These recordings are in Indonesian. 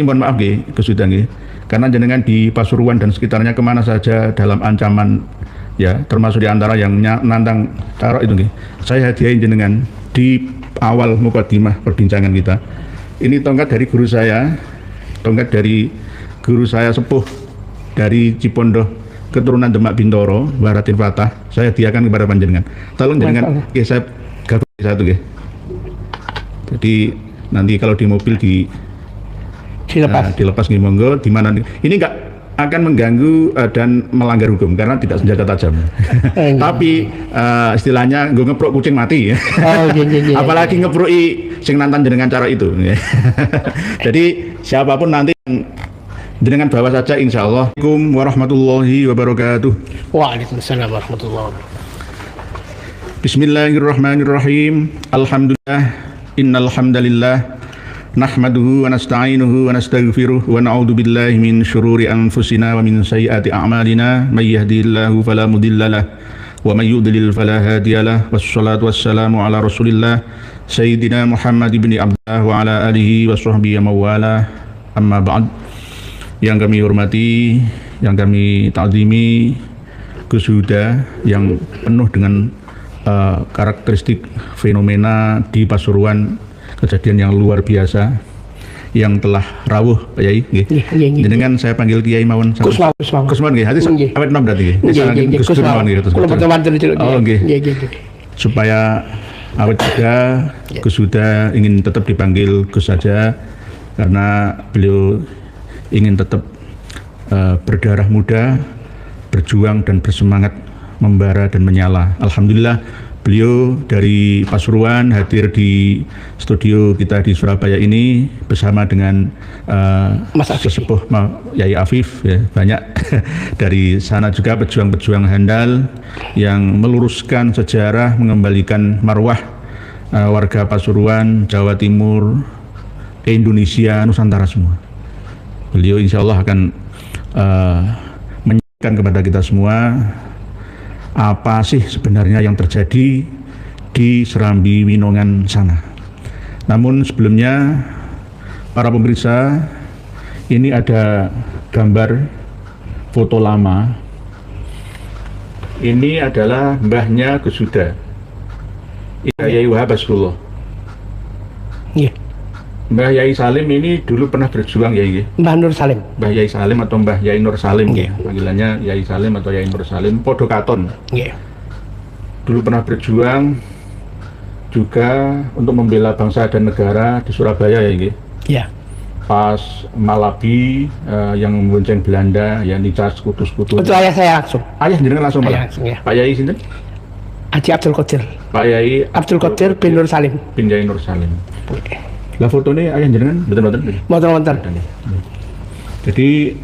Mohon maaf nggih, Gus Huda nggih. Karena jenengan di Pasuruan dan sekitarnya kemana saja dalam ancaman ya, termasuk di antara yang nantang tarok itu nggih. Saya hadiahin jenengan di awal mukadimah perbincangan kita. Ini tongkat dari guru saya, tongkat dari guru saya sepuh dari Cipondoh, keturunan Demak Bintoro, Baratin Fatah. Saya hadiahkan kepada panjenengan. Tolong jenengan, oke, saya gabung satu nggih. Jadi nanti kalau di mobil dilepas nih monggo di mana ini enggak akan mengganggu dan melanggar hukum karena tidak senjata tajam. Tapi istilahnya gue ngeprok kucing mati ya. Apalagi ngeproki sing nantan jenengan cara itu. Jadi siapapun nanti jenengan bawa saja insyaallah. Assalamualaikum warahmatullahi wabarakatuh. Waalaikumsalam warahmatullahi wabarakatuh. Bismillahirrahmanirrahim. Alhamdulillah, innal hamdalillah nahmaduhu wa nasta'inuhu wa nastaghfiruh wa na'udzu billahi min syururi anfusina wa min sayyiati a'malina may yahdihillahu fala mudhillalah wa may yudlil fala hadiyalah wassalatu wassalamu ala Rasulillah sayyidina Muhammad ibn Abdullah wa ala alihi wa sahbihi mawala amma ba'd. Yang kami hormati, yang kami ta'zimi Gus Huda yang penuh dengan karakteristik fenomena di Pasuruan, kejadian yang luar biasa yang telah rawuh Pak Yai nggih. Jenengan saya panggil Kiai mawon. Kusman nggih. Hati awet nom berarti nggih. Kusman nggih. Oh nggih. Supaya awet juga Gus Huda ingin tetap dipanggil Gus saja karena beliau ingin tetap berdarah muda, berjuang dan bersemangat membara dan menyala. Alhamdulillah beliau dari Pasuruan hadir di studio kita di Surabaya ini bersama dengan sesepuh Yai Afif ya, banyak dari sana juga pejuang-pejuang handal yang meluruskan sejarah, mengembalikan marwah warga Pasuruan, Jawa Timur, Indonesia, Nusantara semua. Beliau insya Allah akan menyampaikan kepada kita semua apa sih sebenarnya yang terjadi di Serambi Winongan sana. Namun sebelumnya para pemirsa, ini ada gambar foto lama. Ini adalah mbahnya Gus Huda, Yai Wahab Asrullah. Iya. Mbah Yai Salim ini dulu pernah berjuang ya, Mbah Nur Salim. Mbah Yai Salim atau Mbah Yai Nur Salim ya. Panggilannya Yai Salim atau Yai Nur Salim, podo katon. Iya. Dulu pernah berjuang juga untuk membela bangsa dan negara di Surabaya ya, Iya. Pas Malabi yang membonceng Belanda, ya Nica sekutu-sekutu. Itu ayah saya langsung. Ayah jenengan langsung malah. Langsung, ya. Pak Yai sinten? Haji Abdul Qadir. Pak Yai Abdul Qadir bin Nur Salim. Bin Yai Nur Salim. Lah fotonya ayah jenengan betul-betul. Motor-motor. Jadi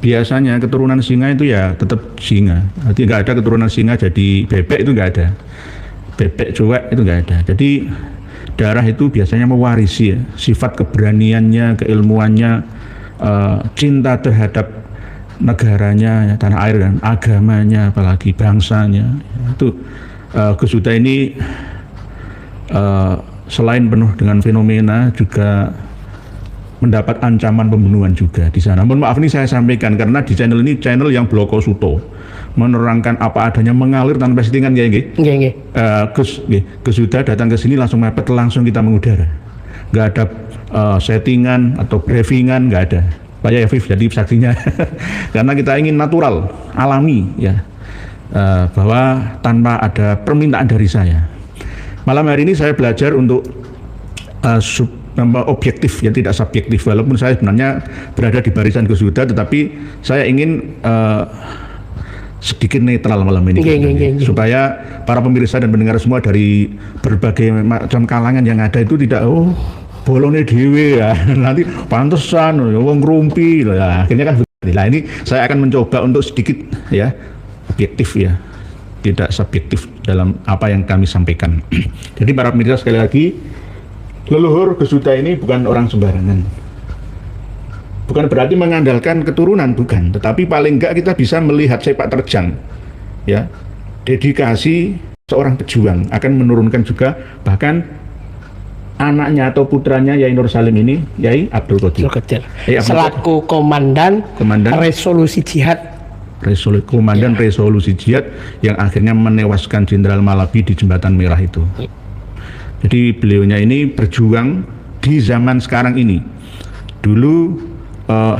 biasanya keturunan singa itu ya tetap singa. Nanti nggak ada keturunan singa jadi bebek, itu nggak ada. Bebek cuek itu nggak ada. Jadi darah itu biasanya mewarisi ya, sifat keberaniannya, keilmuannya, cinta terhadap negaranya, ya, tanah air kan, agamanya, apalagi bangsanya. Itu Gus Huda ini selain penuh dengan fenomena juga mendapat ancaman pembunuhan juga di sana. Mohon maaf ini saya sampaikan karena di channel ini channel yang bloko suto, menerangkan apa adanya, mengalir tanpa settingan ya nggih. Nggih. Gus Huda datang ke sini langsung mepet, langsung kita mengudara. Nggak ada settingan atau briefingan, nggak ada. Pak Yai Afif jadi saksinya. Karena kita ingin natural, alami ya. Bahwa tanpa ada permintaan dari saya. Malam hari ini saya belajar untuk objektif ya, tidak subjektif, walaupun saya sebenarnya berada di barisan Gus Huda, tetapi saya ingin sedikit netral malam ini supaya para pemirsa dan pendengar semua dari berbagai macam kalangan yang ada itu tidak bolone dhewe ya nanti pantesan wong ngrumpi ya, akhirnya kan begitu. Nah ini saya akan mencoba untuk sedikit ya objektif ya, tidak subjektif dalam apa yang kami sampaikan. Jadi para pemirsa sekali lagi, leluhur Gus Huda ini bukan orang sembarangan. Bukan berarti mengandalkan keturunan, bukan. Tetapi paling enggak kita bisa melihat sepak terjang, ya, dedikasi seorang pejuang akan menurunkan juga bahkan anaknya atau putranya Yai Nur Salim ini, Yai Abdul Qadir. Selaku komandan resolusi jihad. Komandan resolusi jihad yang akhirnya menewaskan Jenderal Malabi di Jembatan Merah itu. Jadi beliaunya ini berjuang di zaman sekarang ini. Dulu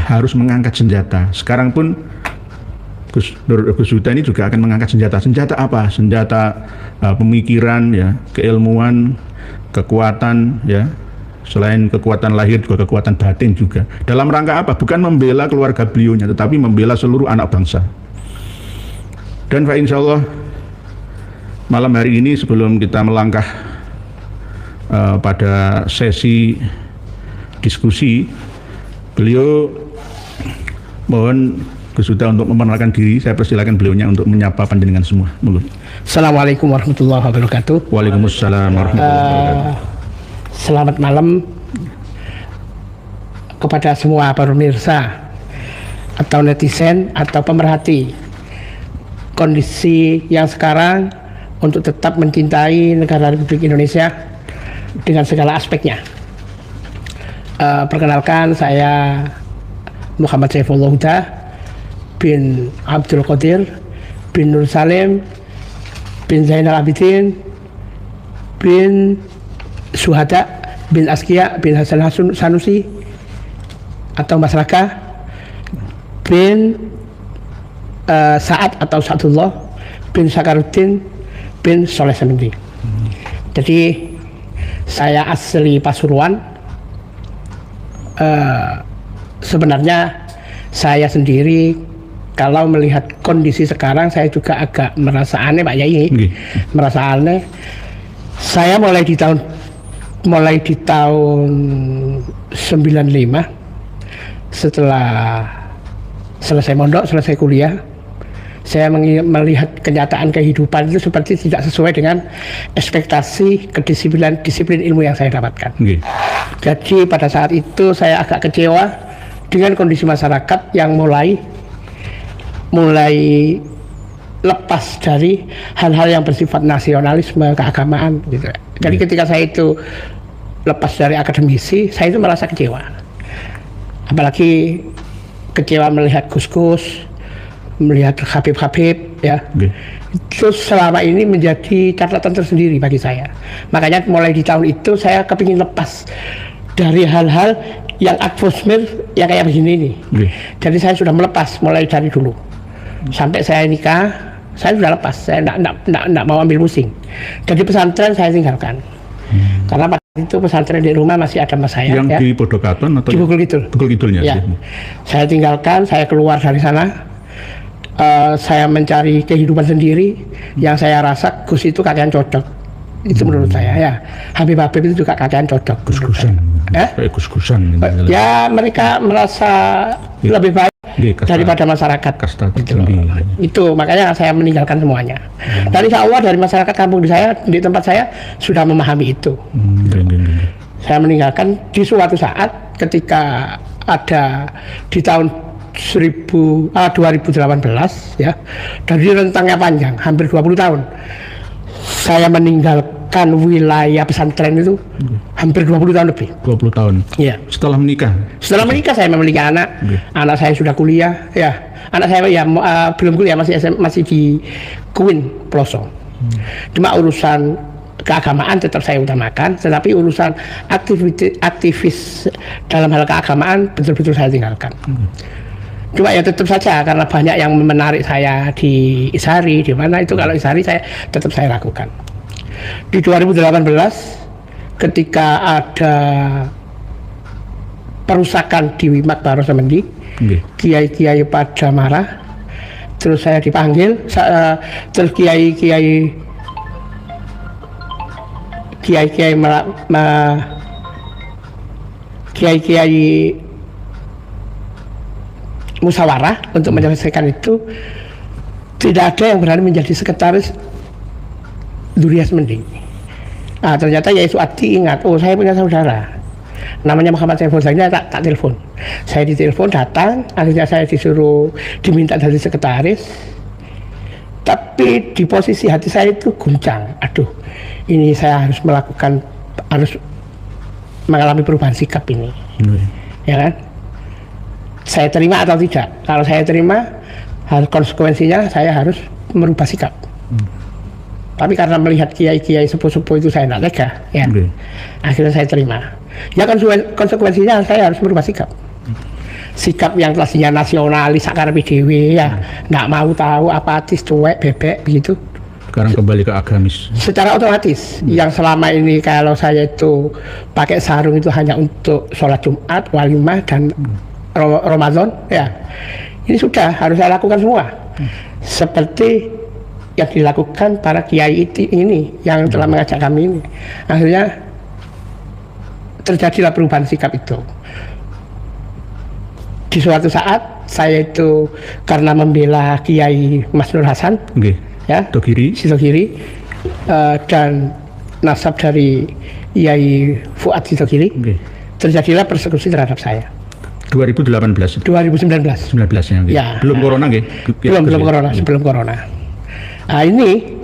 harus mengangkat senjata. Sekarang pun Gus Huda ini juga akan mengangkat senjata. Senjata apa? Senjata pemikiran, ya, keilmuan, kekuatan, ya. Selain kekuatan lahir juga kekuatan batin juga. Dalam rangka apa? Bukan membela keluarga beliaunya, tetapi membela seluruh anak bangsa. Dan Pak, insya Allah malam hari ini sebelum kita melangkah pada sesi diskusi, beliau mohon Gus Huda untuk memperkenalkan diri. Saya persilakan beliaunya untuk menyapa panjenengan semua. Assalamualaikum warahmatullahi wabarakatuh. Waalaikumsalam warahmatullahi wabarakatuh. Selamat malam kepada semua pemirsa atau netizen atau pemerhati kondisi yang sekarang untuk tetap mencintai negara Republik Indonesia dengan segala aspeknya. Perkenalkan, saya Muhammad Saifullah Huda bin Abdul Qadir bin Nur Salim bin Zainal Abidin bin Suhada bin Askia bin Hasan Sanusi atau Masyarakat bin Sa'ad atau Sa'dullah bin Sakaruddin bin Soleh Semendi. Jadi saya asli Pasuruan. Sebenarnya saya sendiri kalau melihat kondisi sekarang saya juga agak merasa aneh, Pak Yai. Merasa aneh. Saya mulai di tahun 95 setelah selesai mondok, selesai kuliah, saya melihat kenyataan kehidupan itu seperti tidak sesuai dengan ekspektasi disiplin ilmu yang saya dapatkan. Jadi pada saat itu saya agak kecewa dengan kondisi masyarakat yang mulai lepas dari hal-hal yang bersifat nasionalisme, keagamaan gitu. Jadi ketika saya itu lepas dari akademisi, saya itu merasa kecewa. Apalagi kecewa melihat Gus-Gus, melihat Habib-Habib, ya. Itu selama ini menjadi catatan tersendiri bagi saya. Makanya mulai di tahun itu saya kepingin lepas dari hal-hal yang atmosfer yang kayak begini ini. Jadi saya sudah melepas mulai dari dulu. Sampai saya nikah, saya sudah lepas. Saya tidak mau ambil pusing. Jadi pesantren saya tinggalkan. Karena pada itu pesantren di rumah masih ada mas saya. Yang di Podokaton atau di Bukul Kidul? Bukul Kidulnya. Ya. Saya tinggalkan, saya keluar dari sana. Saya mencari kehidupan sendiri. Yang saya rasa Gus itu kakean cocok. Itu menurut saya, ya. Habib-habib itu juga kakean cocok. Gus-Gusan. Gus-Gusan. Ya, mereka merasa lebih baik daripada masyarakat. Itu makanya saya meninggalkan semuanya. Dan insya Allah dari masyarakat kampung di tempat saya sudah memahami itu. Saya meninggalkan di suatu saat ketika ada di tahun 2018, ya, dari rentangnya panjang hampir 20 tahun saya meninggalkan wilayah pesantren itu hampir 20 tahun lebih. 20 tahun. Iya. Setelah menikah. Setelah menikah saya memiliki anak. Anak saya sudah kuliah, ya. Anak saya ya belum kuliah, masih di Queen Ploso. Cuma urusan keagamaan tetap saya utamakan, tetapi urusan aktivis dalam hal keagamaan betul-betul saya tinggalkan. Cuma ya tetap saja karena banyak yang menarik saya di Ishari, di mana itu kalau Ishari tetap saya lakukan. Di 2018 ketika ada perusakan di Makbaro Semendi, kiai-kiai pada marah, terus saya dipanggil, terus kiai-kiai musyawarah untuk menyelesaikan itu. Tidak ada yang berani menjadi sekretaris Durias Semendi. Nah, ternyata Yai Suati ingat, oh saya punya saudara namanya Muhammad Saifullah, saya tak telepon. Saya ditelepon, datang, akhirnya saya disuruh diminta jadi sekretaris. Tapi di posisi hati saya itu guncang, aduh ini saya harus mengalami perubahan sikap ini, ya kan? Saya terima atau tidak? Kalau saya terima, konsekuensinya saya harus merubah sikap. Tapi karena melihat kiai-kiai sepuh-sepuh itu saya tidak tega, ya, akhirnya saya terima. Ya konsekuensinya saya harus merubah sikap. Sikap yang tadinya nasionalis, akar PDW, ya, nggak mau tahu, apatis, cuek, bebek, begitu. Sekarang kembali ke agamis. Secara otomatis, yang selama ini kalau saya itu pakai sarung itu hanya untuk sholat Jumat, walimah dan Ramadan, ya, ini sudah harus saya lakukan semua. Seperti yang dilakukan para kiai ini yang telah mengajak kami ini. Akhirnya terjadilah perubahan sikap itu. Di suatu saat saya itu karena membela Kiai Mas Nur Hasan, ya, Sidogiri, dan nasab dari Kiai Fuad Sidogiri, terjadilah persekusi terhadap saya. 2018. 2019. 19 ya. Belum corona nggih. Belum corona, sebelum corona. Nah, ini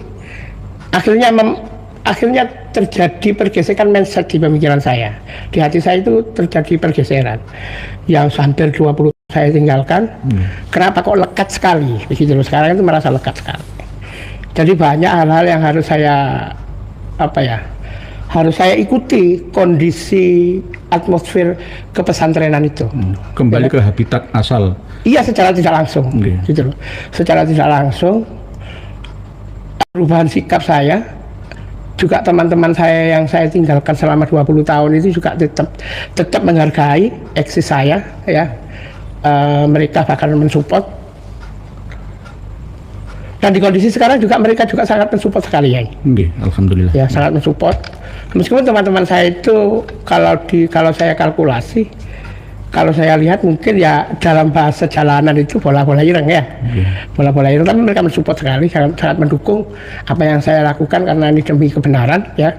akhirnya terjadi pergeseran mindset di pemikiran saya. Di hati saya itu terjadi pergeseran. Yang hampir 20 saya tinggalkan. Kenapa kok lekat sekali? Begitu loh, sekarang itu merasa lekat sekali. Jadi banyak hal-hal yang harus saya harus saya ikuti kondisi atmosfer kepesantrenan itu. Kembali ke habitat asal. Iya, secara tidak langsung. Gitu loh. Secara tidak langsung perubahan sikap saya, juga teman-teman saya yang saya tinggalkan selama 20 tahun itu juga tetap menghargai eksis saya, ya. Mereka bahkan mensupport. Dan di kondisi sekarang juga mereka juga sangat mensupport sekali, ya. Alhamdulillah. Ya, sangat mensupport. Meskipun teman-teman saya itu kalau saya kalkulasi, kalau saya lihat mungkin ya dalam bahasa jalanan itu bola-bola ireng, ya. Bola-bola ireng, tapi mereka mensupport sekali, sangat mendukung apa yang saya lakukan karena ini demi kebenaran, ya.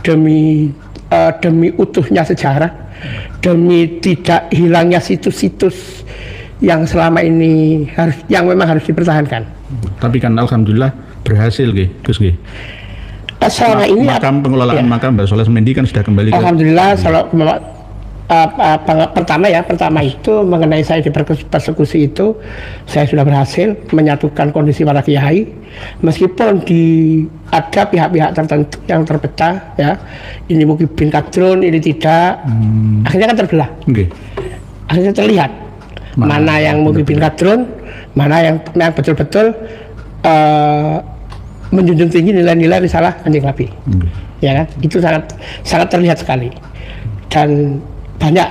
Demi utuhnya sejarah, demi tidak hilangnya situs-situs yang selama ini memang harus dipertahankan. Tapi kan alhamdulillah berhasil, Gus. Selama ini makam pengelolaan makam Mbak Soleh Semendi kan sudah kembali. Alhamdulillah, pertama itu mengenai saya di persekusi itu, saya sudah berhasil menyatukan kondisi para kiai, meskipun ada pihak-pihak tertentu yang terpecah, ya, ini mungkin bin kadrun, ini tidak, akhirnya kan terbelah. Akhirnya terlihat mana yang mungkin bin kadrun, mana yang betul-betul menjunjung tinggi nilai-nilai risalah Kanjeng Nabi, ya kan, itu sangat terlihat sekali. Dan banyak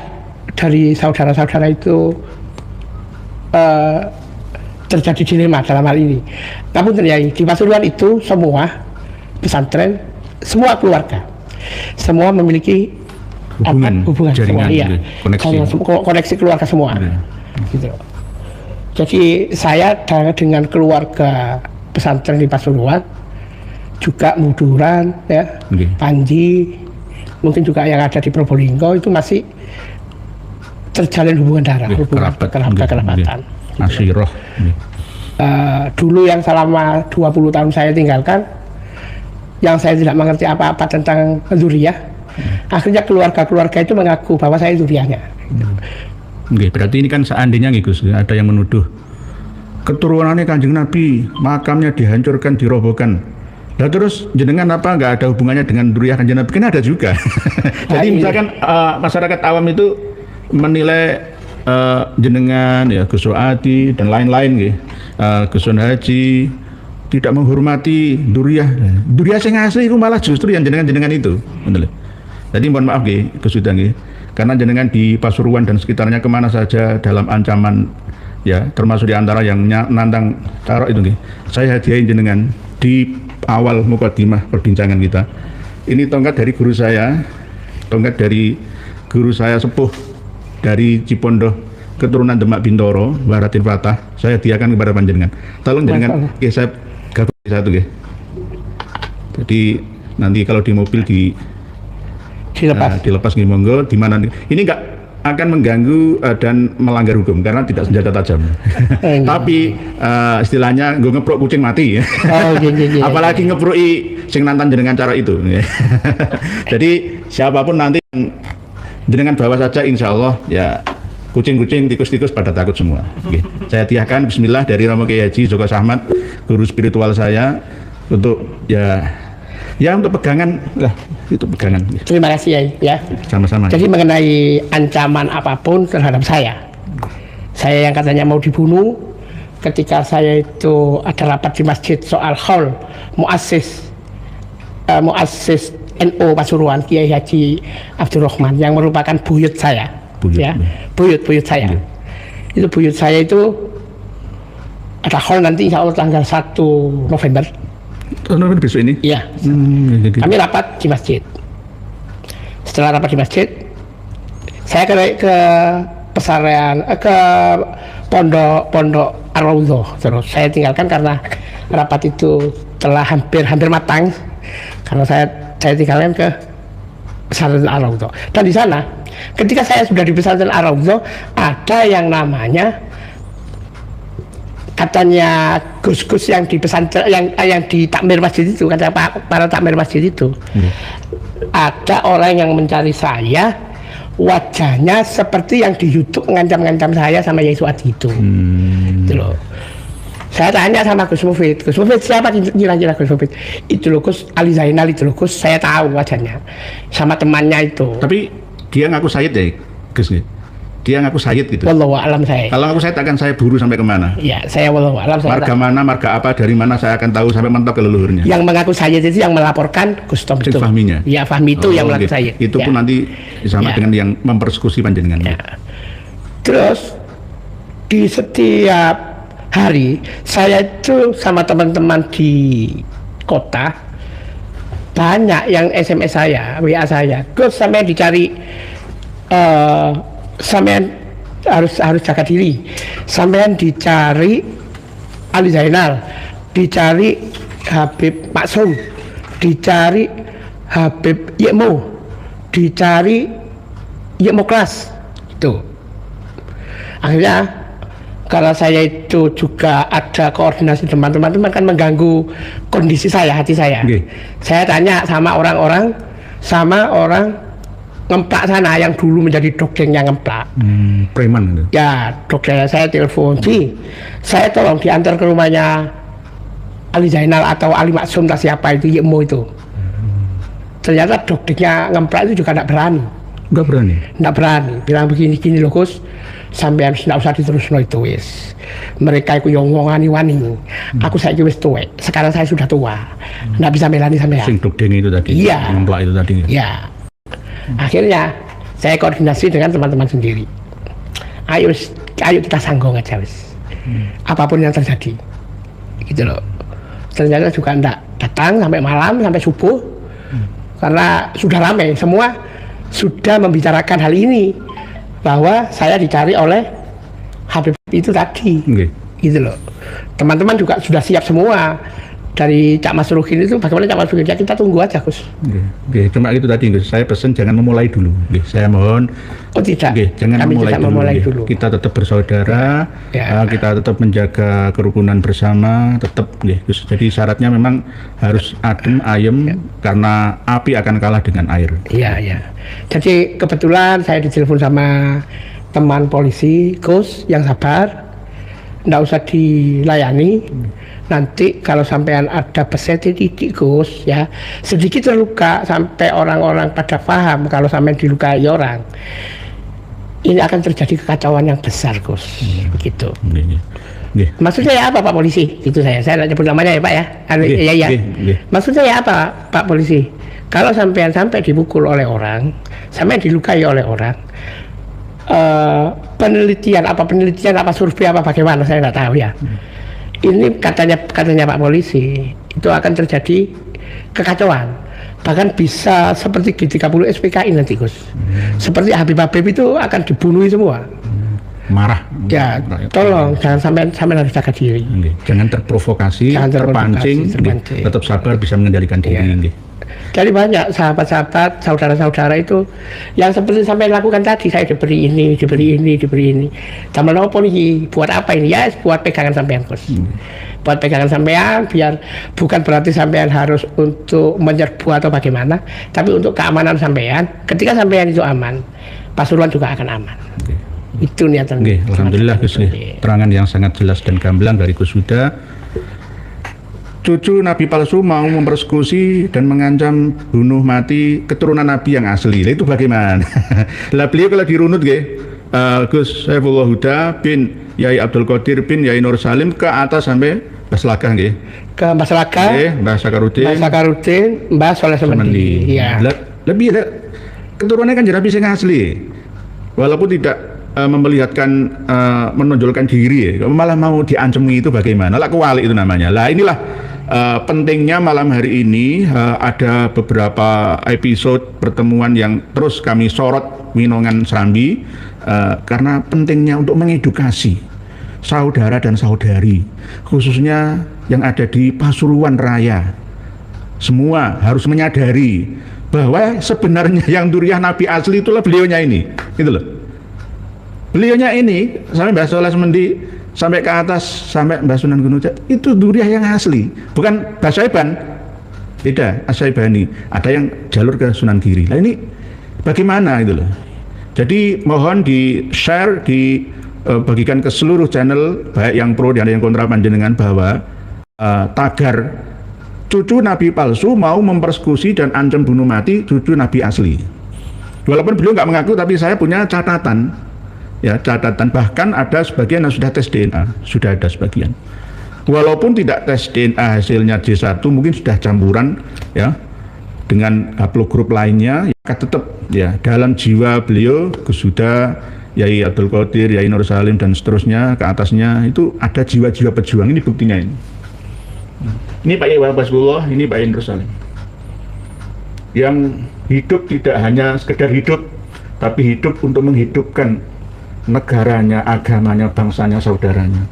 dari saudara-saudara itu terjadi dilema dalam hal ini. Namun terjadi di Pasuruan itu semua pesantren, semua keluarga, semua memiliki hubungan jaringan, semua, koneksi keluarga semua. Gitu. Jadi saya dengan keluarga pesantren di Pasuruan, juga Muduran, ya, Panji, mungkin juga yang ada di Probolinggo itu masih terjalin hubungan darah, hubungan kerabatan. Asyiroh. Dulu yang selama 20 tahun saya tinggalkan, yang saya tidak mengerti apa-apa tentang dzuriyah, akhirnya keluarga-keluarga itu mengaku bahwa saya dzuriyahnya. Berarti ini kan seandainya Gus, ada yang menuduh keturunannya Kanjeng Nabi, makamnya dihancurkan, dirobohkan. Nah terus jenengan apa nggak ada hubungannya dengan dzuriyah Kanjeng Nabi? Kan ada juga. Jadi misalkan masyarakat awam itu menilai jenengan, ya, Gus Soadi dan lain-lain, Gus Haji tidak menghormati dzuriyah. Dzuriyah sing asli itu malah justru yang jenengan itu. Jadi mohon maaf Gus Udang, karena jenengan di Pasuruan dan sekitarnya kemana saja dalam ancaman, ya, termasuk diantara yang nantang taruh itu, saya hadiahin jenengan di awal mukadimah perbincangan kita. Ini tongkat dari guru saya sepuh dari Cipondoh, keturunan Demak Bintoro, Baratin Fatah. Saya hadiahkan kepada panjenengan. Tolong jenengan saya gabung satu, Jadi nanti kalau di mobil dilepas monggo, di mana ini enggak akan mengganggu dan melanggar hukum karena tidak senjata tajam. Tapi istilahnya gue ngeprok kucing mati. Apalagi ngepruki sing nantan dengan cara itu. Jadi siapapun nanti yang Jenengan bawa saja insya Allah ya kucing-kucing, tikus-tikus pada takut semua. Oke. Saya tiahkan bismillah dari Romo Kiai Haji Joko Sahmat, guru spiritual saya untuk ya untuk pegangan lah, itu pegangan. Terima kasih ya. Sama-sama. Jadi mengenai ancaman apapun terhadap saya yang katanya mau dibunuh, ketika saya itu ada rapat di masjid soal haul muassis NU Pasuruan Kiai Haji Abdurrahman yang merupakan buyut saya. Buyut saya. Itu buyut saya itu ada haul nanti insya Allah tanggal 1 November. November besok ini? Iya. Kami rapat di masjid. Setelah rapat di masjid, saya ke pesarian ke pondok Ar-Raudhah. Terus saya tinggalkan karena rapat itu telah hampir matang. Karena saya tinggalkan ke pesantren Ar-Raudhah. Dan di sana, ketika saya sudah di pesantren Ar-Raudhah, ada yang namanya katanya gus-gus yang di pesantren yang di takmir masjid itu, kata para takmir masjid itu, ada orang yang mencari saya, wajahnya seperti yang di YouTube mengancam-ngancam saya sama Yai Suwadi itu. Itu loh. Saya tanya sama Gus Mufid siapa kira-kira Gus Mufid? Itu loh Gus Ali Zainal, itu loh Gus, saya tahu wajahnya sama temannya itu. Tapi dia ngaku Sayyid ya Gus? Dia ngaku Sayyid gitu? Wallahu a'lam saya. Kalau ngaku Sayyid akan saya buru sampai kemana? Iya, saya wallahu a'lam. Marga mana, marga apa, dari mana saya akan tahu sampai mentok ke leluhurnya. Yang mengaku Sayyid itu yang melaporkan Gus Tom itu. Fahminya? Iya, Fahmi itu yang mengaku Sayyid. Itu pun nanti sama dengan yang mempersekusi panjenengan. Terus di setiap hari saya itu sama teman-teman di kota banyak yang SMS saya, WA saya, Gus sampai dicari, sampean harus jaga diri, sampean dicari Ali Zainal, dicari Habib Maksum, dicari Habib Yekmo, dicari Yekmo kelas itu. Akhirnya karena saya itu juga ada koordinasi teman-teman kan mengganggu kondisi saya, hati saya. Saya tanya sama orang ngemplak sana yang dulu menjadi dokternya ngemplak. Preman itu? Ya, dokternya saya telepon, saya tolong diantar ke rumahnya Ali Zainal atau Ali Maksum, siapa itu, Yekmo itu. Ternyata dokternya ngemplak itu juga tidak berani. Nggak berani, bilang begini loh Gus, sampean nggak usah diterusno itu wis. Mereka itu yang ngomongani-wani. Aku saya wis tuwek. Sekarang saya sudah tua. Nggak bisa melani sampean. Sing dokdeng itu tadi. Iya. Ngemplak itu tadi. Iya. Akhirnya saya koordinasi dengan teman-teman sendiri. Ayo kita sanggong aja wis. Apapun yang terjadi. Gitu loh. Ternyata juga enggak datang sampai malam, sampai subuh. Karena sudah ramai semua sudah membicarakan hal ini, bahwa saya dicari oleh Habib itu tadi. Gitu loh. Teman-teman juga sudah siap semua. Dari Cak Masruhin itu, bagaimana Cak Masruhin? Ya kita tunggu aja Gus. Cuma itu tadi Gus, saya pesan jangan memulai dulu. Saya mohon. Oh tidak. Jangan memulai dulu. Kita tetap bersaudara, kita tetap menjaga kerukunan bersama, tetap Gus. Jadi syaratnya memang harus adem, ayem, karena api akan kalah dengan air. Iya. Jadi kebetulan saya ditelepon sama teman polisi, Gus yang sabar, nggak usah dilayani. Nanti kalau sampean ada peset titik Gus ya, sedikit terluka sampai orang-orang pada paham kalau sampean dilukai orang, ini akan terjadi kekacauan yang besar Gus. Begitu. Maksudnya ya apa Pak Polisi? Itu saya tidak nyebut namanya ya Pak ya. Iya. Maksudnya ya apa Pak Polisi? Kalau sampai dipukul oleh orang, sampai dilukai oleh orang, penelitian apa survei apa bagaimana saya nggak tahu ya. Ini katanya Pak Polisi itu akan terjadi kekacauan, bahkan bisa seperti G30 SPKI nanti Gus. Seperti Habib itu akan dibunuh semua. Marah. Ya, tolong jangan sampai harus jaga diri. Jangan terprovokasi, terpancing. Tetap sabar, bisa mengendalikan diri. Jadi banyak sahabat-sahabat, saudara-saudara itu yang seperti sampai lakukan tadi, saya diberi ini. Sama apa nih? Buat apa ini? Ya, buat pegangan sampean Gus. Buat pegangan sampean, biar bukan berarti sampean harus untuk menyerbu atau bagaimana, tapi untuk keamanan sampean. Ketika sampean itu aman, Pasuruan juga akan aman. Okay. Itu niatan. Okay. Alhamdulillah Gus, terangan yang sangat jelas dan gamblang dari Gus Huda. Cucu Nabi palsu mau mempersekusi dan mengancam bunuh mati keturunan Nabi yang asli. Itu bagaimana? Lah beliau kalau dirunut Gus Saifullah Huda bin Yai Abdul Qadir bin Yai Nur Salim ke atas sampai Mbah Selaka nggih. Ke Mbah Selaka, Mbah Sakarudin, Mbah Soleh Semendi. Iya. Lebih keturunannya kan jerapi sing asli. Walaupun tidak memperlihatkan menonjolkan diri, malah mau diancemi, itu bagaimana? Lah kewalik itu namanya. Lah inilah pentingnya malam hari ini ada beberapa episode pertemuan yang terus kami sorot Winongan Serambi karena pentingnya untuk mengedukasi saudara dan saudari, khususnya yang ada di Pasuruan Raya. Semua harus menyadari bahwa sebenarnya yang duriah Nabi asli itulah beliaunya ini, gitu loh. Beliaunya ini sampai Mbah Soleh Semendi sampai ke atas sampai Mbah Sunan Gunung Jati itu duriah yang asli, bukan Mbah Saiban. Beda, Asyaibani. Ada yang jalur ke Sunan Giri. Nah ini bagaimana itu loh. Jadi mohon di-share, bagikan ke seluruh channel baik yang pro dan yang kontra panjenengan bahwa tagar cucu Nabi palsu mau mempersekusi dan ancam bunuh mati cucu Nabi asli. Walaupun beliau nggak mengaku, tapi saya punya catatan. Ya, catatan, bahkan ada sebagian yang sudah tes DNA, sudah ada sebagian. Walaupun tidak tes DNA hasilnya J1, mungkin sudah campuran ya dengan haplogrup lainnya, ya tetap ya dalam jiwa beliau, Gus Huda, Yai Abdul Qadir, Yai Nur Salim dan seterusnya ke atasnya itu ada jiwa-jiwa pejuang. Ini buktinya ini. Ini Pak Yai Wahabullah, ini Pak Yai Nur Salim. Yang hidup tidak hanya sekedar hidup, tapi hidup untuk menghidupkan negaranya, agamanya, bangsanya, saudaranya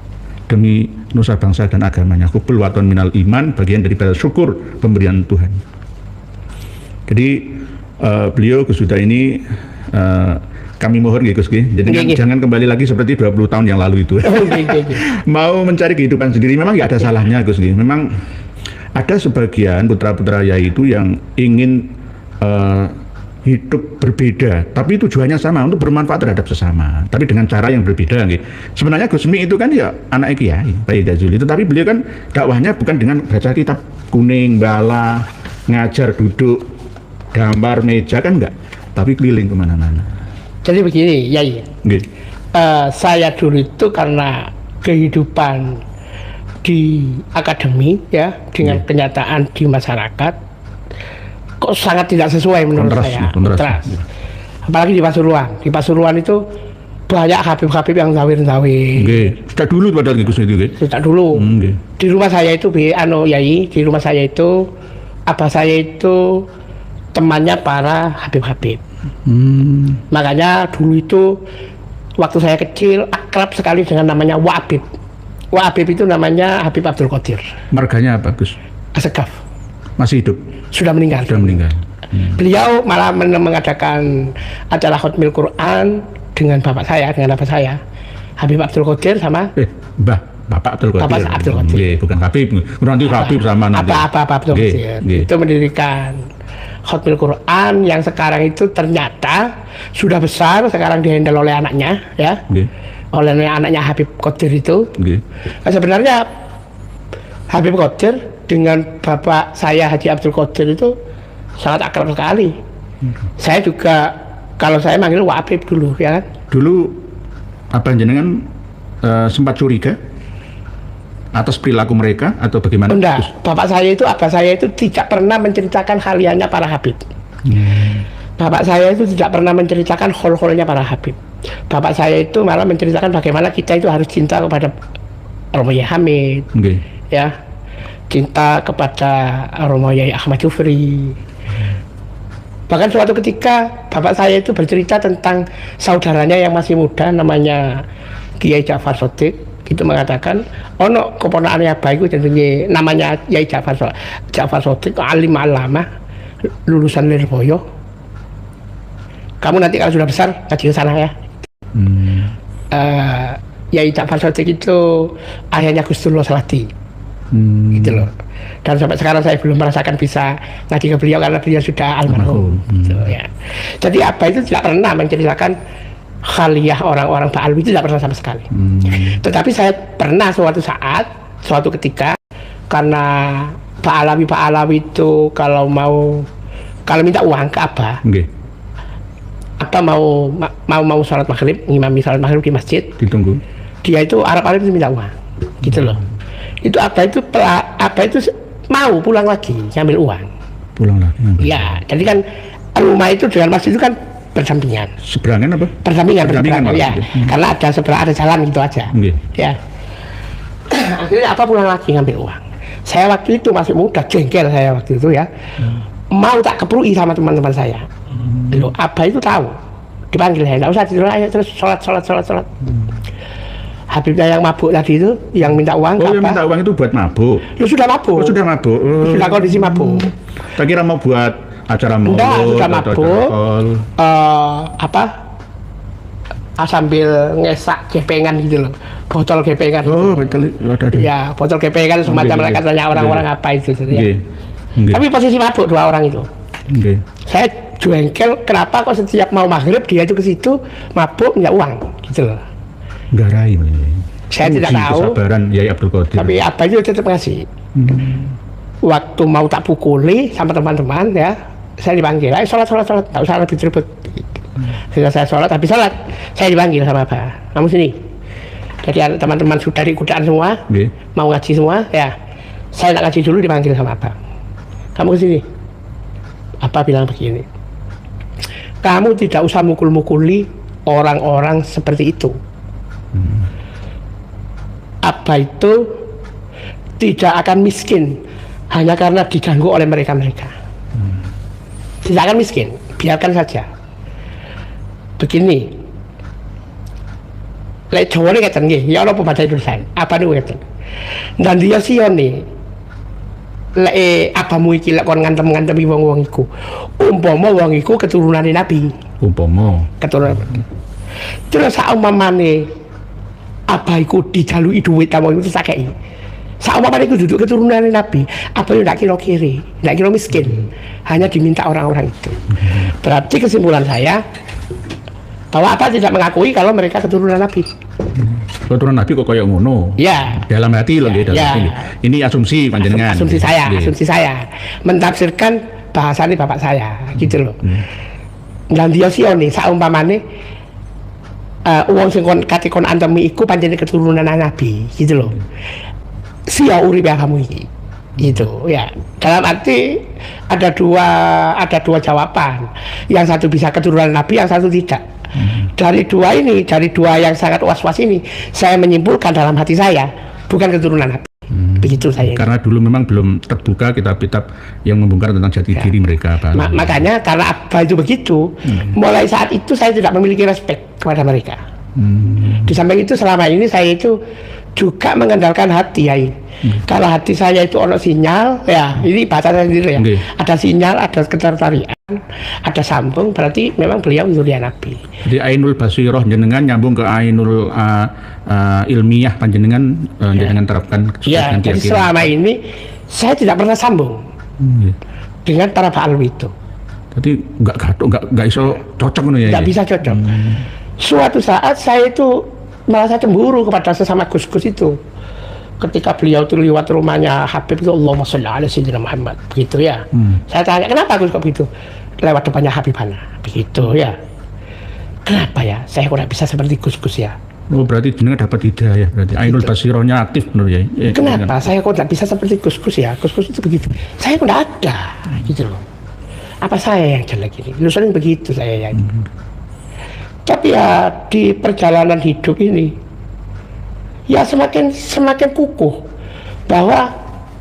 demi nusa bangsa dan agamanya. Hubul waton minal iman, bagian daripada syukur pemberian Tuhan. Jadi beliau Gus Huda ini kami mohon Gus, jadi jangan kembali lagi seperti 20 tahun yang lalu itu. Mau mencari kehidupan sendiri memang nggak ada salahnya Gus. Memang ada sebagian putra-putra Yai itu yang ingin hidup berbeda, tapi tujuannya sama, untuk bermanfaat terhadap sesama, tapi dengan cara yang berbeda. Sebenarnya Gus Mi itu kan ya anak Kiai Pak Ida Juli, tetapi beliau kan dakwahnya bukan dengan baca kitab kuning, bala, ngajar, duduk, gambar, meja, kan enggak, tapi keliling kemana-mana. Jadi begini, Yai, saya dulu itu karena kehidupan di akademi ya, dengan kenyataan di masyarakat kok sangat tidak sesuai menurut saya. Kontras. Apalagi di Pasuruan. Di Pasuruan itu banyak habib-habib yang zawir-zawir. Sejak dulu padahal Gus itu. Sejak dulu. Di rumah saya itu Yai, di rumah saya itu abah saya itu temannya para habib-habib. Makanya dulu itu waktu saya kecil akrab sekali dengan namanya Wa'abib. Wa'abib itu namanya Habib Abdul Qadir. Marganya apa Gus? Asegaf. Masih hidup? Sudah meninggal. Beliau malah mengadakan acara khotmil Quran dengan bapak saya, dengan abah saya, Habib Abdul Qadir sama Bapak Abdul Qadir. Bapak Abdul Qadir. Bukan Habib. Nanti Habib sama nanti. Apa Abdul Qadir. Itu mendirikan khotmil Quran yang sekarang itu ternyata sudah besar, sekarang dihandle oleh anaknya ya. Oleh anaknya Habib Qadir itu. Nah, sebenarnya Habib Qadir dengan bapak saya Haji Abdul Qadir itu sangat akrab sekali. Saya juga, kalau saya manggil Wa'abib dulu ya kan. Dulu apa jenengan sempat curiga atas perilaku mereka atau bagaimana? Enggak, bapak saya itu, abah saya itu tidak pernah menceritakan haliannya para Habib. Bapak saya itu tidak pernah menceritakan hol-holnya para Habib. Bapak saya itu malah menceritakan bagaimana kita itu harus cinta kepada Romo Yai Hamid, ya, cinta kepada Romo Yai Ahmad Jufri. Bahkan suatu ketika bapak saya itu bercerita tentang saudaranya yang masih muda namanya Kiai Ja'far Shadiq, itu mengatakan ono keponakan yang baik itu namanya Yai Ja'far Shadiq, alim alamah, lulusan Lirboyo. Kamu nanti kalau sudah besar ngaji ke sana ya. Yai Ja'far Shadiq itu ayahnya Gus Dur Salati. Gitu loh. Dan sampai sekarang saya belum merasakan bisa ngaji ke beliau karena beliau sudah almarhum. Gitu, ya. Jadi apa itu tidak pernah menceritakan khaliyah orang-orang Pak Alwi, itu tidak pernah sama sekali. Tetapi saya pernah suatu ketika, karena Pak Alawi itu kalau minta uang ke Abah, apa mau sholat maghrib, ngimami sholat maghrib di masjid, ditunggu. Dia itu Arab itu minta uang, gitu loh. Itu Abah itu mau pulang lagi ngambil uang. Pulang lagi. Ya, jadi kan rumah itu dengan masjid itu kan bersampingan. Seberangan apa? Bersampingan ya. Karena ada jalan gitu aja. Ya. Akhirnya apa pulang lagi ngambil uang. Saya waktu itu masih muda, jengkel saya waktu itu ya. Mau tak keprui sama teman-teman saya. Loh, Abah itu tahu. Dipanggil saya, enggak usah tidur, ayo terus sholat. Habibnya yang mabuk tadi itu, yang minta uang. Yang minta uang itu buat mabuk. Lu sudah mabuk. Sudah kondisi mabuk. Tak kira mau buat acara mulut. Sudah mabuk. Sambil ngesak gepengan gitu loh. Botol gepengan. Ya, botol gepengan semacam katanya orang-orang apa itu. Ya. Tapi posisi mabuk dua orang itu. Saya jengkel, kenapa kok setiap mau maghrib dia itu ke situ mabuk minta uang gitu loh. Garai. Saya tidak tahu. Kesabaran Yai Abdul Qadir. Tapi apa itu tetap ngasih. Waktu mau tak pukuli sama teman-teman ya, saya dipanggil, ayo sholat, tak usah ribut-ribut. Setelah saya sholat, habis sholat, saya dipanggil sama Abah, kamu sini. Jadi teman-teman sudah di kudaan semua, mau ngaji semua, ya. Saya nak ngaji dulu, dipanggil sama Abah. Kamu kesini. Abah bilang begini, kamu tidak usah mukul-mukuli orang-orang seperti itu. Abah itu tidak akan miskin hanya karena diganggu oleh mereka-mereka. Tidak akan miskin, biarkan saja. Begini, lek Jawa ini ngeten nggih, ya ana pembaca Indonesia. Apa niku ngeten. Dan dia sione lek apamu iki lek kon ngantem-ngantemi wong-wong iku. Umpama wong iku keturunane Nabi. Keturunan. Terus saumpamane apa iku dijaluki duit ta wong itu sakei. Saumpamane iku duduk keturunan Nabi, apa yo ndak kira kiri, ndak kira miskin. Hanya diminta orang-orang itu. Berarti kesimpulan saya bahwa apa tidak mengakui kalau mereka keturunan Nabi. Keturunan Nabi kok kayak ngono. Ya. Dalam hati loh dalam hati. Ini asumsi panjenengan. Asumsi saya. Mentafsirkan bahasane bapak saya, gitu loh. Dan dia sione saumpamane wong sing kon antemi iku pancen keturunan Nabi, gitu loh. Sia uripe kamu iki. Gitu ya. Dalam arti ada dua jawaban. Yang satu bisa keturunan Nabi, yang satu tidak. Dari dua yang sangat was-was ini, saya menyimpulkan dalam hati saya bukan keturunan Nabi. Begitu saya. Karena dulu memang belum terbuka kitab-kitab yang membongkar tentang jati diri mereka. Makanya karena apa itu begitu, mulai saat itu saya tidak memiliki respek kepada mereka. Di samping itu selama ini saya itu juga mengandalkan hati ya. Kalau hati saya itu ono sinyal ya, ini bahasa saya sendiri ya. Ada sinyal, ada ketertarikan, ada sambung, berarti memang beliau zuriat Nabi. Jadi Ainul Basiroh jenengan nyambung ke Ainul ilmiah panjenengan jenengan terapkan. Ya, jadi selama ini saya tidak pernah sambung dengan para Pak Alwi itu. Jadi nggak iso cocok nih ya. Nggak bisa cocok. Suatu saat saya itu merasa cemburu kepada sesama Gus-Gus itu. Ketika beliau itu lewat rumahnya Habib itu, Allahumma sholli ala sayyidina Muhammad, begitu ya. Saya tanya, kenapa Gus kok begitu? Lewat depannya Habibana, begitu ya. Kenapa ya? Saya kurang bisa seperti Gus-Gus ya. Oh, berarti jenengan dapat hidayah, berarti Ainul Basirohnya aktif menurut ya. Kenapa saya kok tidak bisa seperti Gus-Gus ya? Gus-Gus itu begitu. Saya kok tidak ada, gitu loh. Apa saya yang jelek ini? Lu sering begitu saya ya. Tapi ya di perjalanan hidup ini ya semakin kukuh bahwa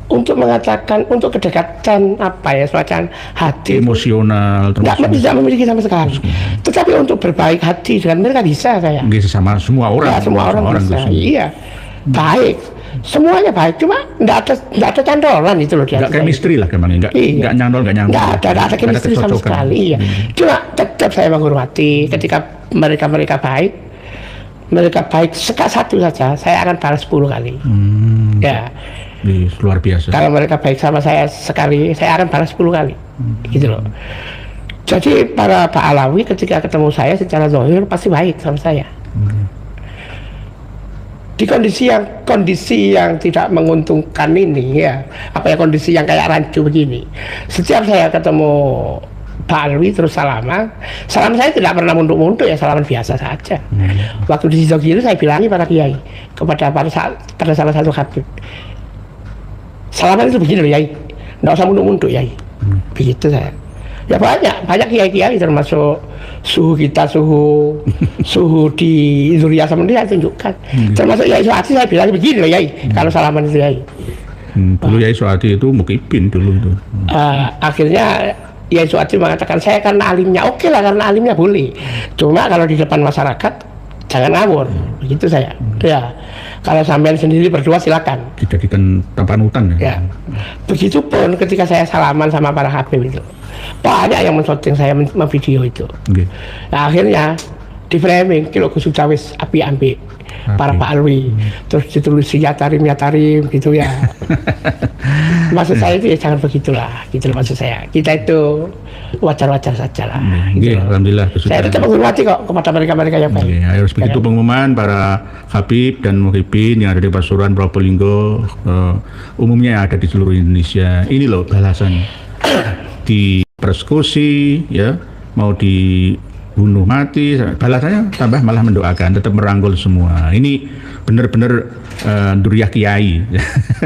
untuk mengatakan untuk kedekatan apa ya semacam hati emosional tidak memiliki sama sekali. Tetapi untuk berbaik hati dengan mereka bisa saya. Sama semua orang. Ya, semua orang bisa. Iya. Baik. Semuanya baik, cuma enggak ada candolan itu loh dia. Enggak chemistry lah kemana enggak nyantol, enggak nyambung. Enggak ada chemistry sama sekali, iya. Cuma tetap saya menghormati ketika mereka baik. Mereka baik satu saja, saya akan balas 10 kali. Ya. luar biasa. Kalau mereka baik sama saya sekali, saya akan balas 10 kali. Gitu loh. Jadi para Pak Alawi ketika ketemu saya secara zahir pasti baik sama saya. Di kondisi yang tidak menguntungkan ini ya, kondisi yang kayak rancu begini. Setiap saya ketemu Pak Alwi terus salam saya tidak pernah mundur-mundur ya, salaman biasa saja. Waktu di Jogja itu saya bilangi para kiai pada salah satu habib, salaman itu begini loh Yai, nggak usah mundur-mundur Yai. Begitu saya. Ya banyak kiai-kiai termasuk suhu di Zuriya sama dia tunjukkan. Termasuk Yai Suhati saya bilang begini loh Yai, kalau salaman itu Yai. Dulu Yai Suhati itu mukibin dulu itu. Akhirnya Yai Suhati mengatakan saya karena alimnya, oke lah karena alimnya boleh. Cuma kalau di depan masyarakat jangan ngawur, begitu saya. Ya, kalau sampean sendiri berdua silakan. Dijadikan panutan ya. Begitupun ketika saya salaman sama para habib itu, banyak yang menshooting saya memvideo itu. Nah, akhirnya di framing kilo Gus Jawis api para Pak Alwi, terus ditulis ya tarim gitu ya. Maksud saya itu ya jangan begitulah, gitu maksud saya. Kita itu wajar-wajar saja lah. Gitu. Alhamdulillah. Saya tetap menghormati kok kepada mereka yang baik. Harus begitu pengumuman para habib dan muhibbin yang ada di Pasuruan, Probolinggo, umumnya yang ada di seluruh Indonesia. Ini loh balasan di persekusi, ya mau dibunuh mati, balasannya tambah malah mendoakan, tetap merangkul semua. Ini benar-benar duriah kiai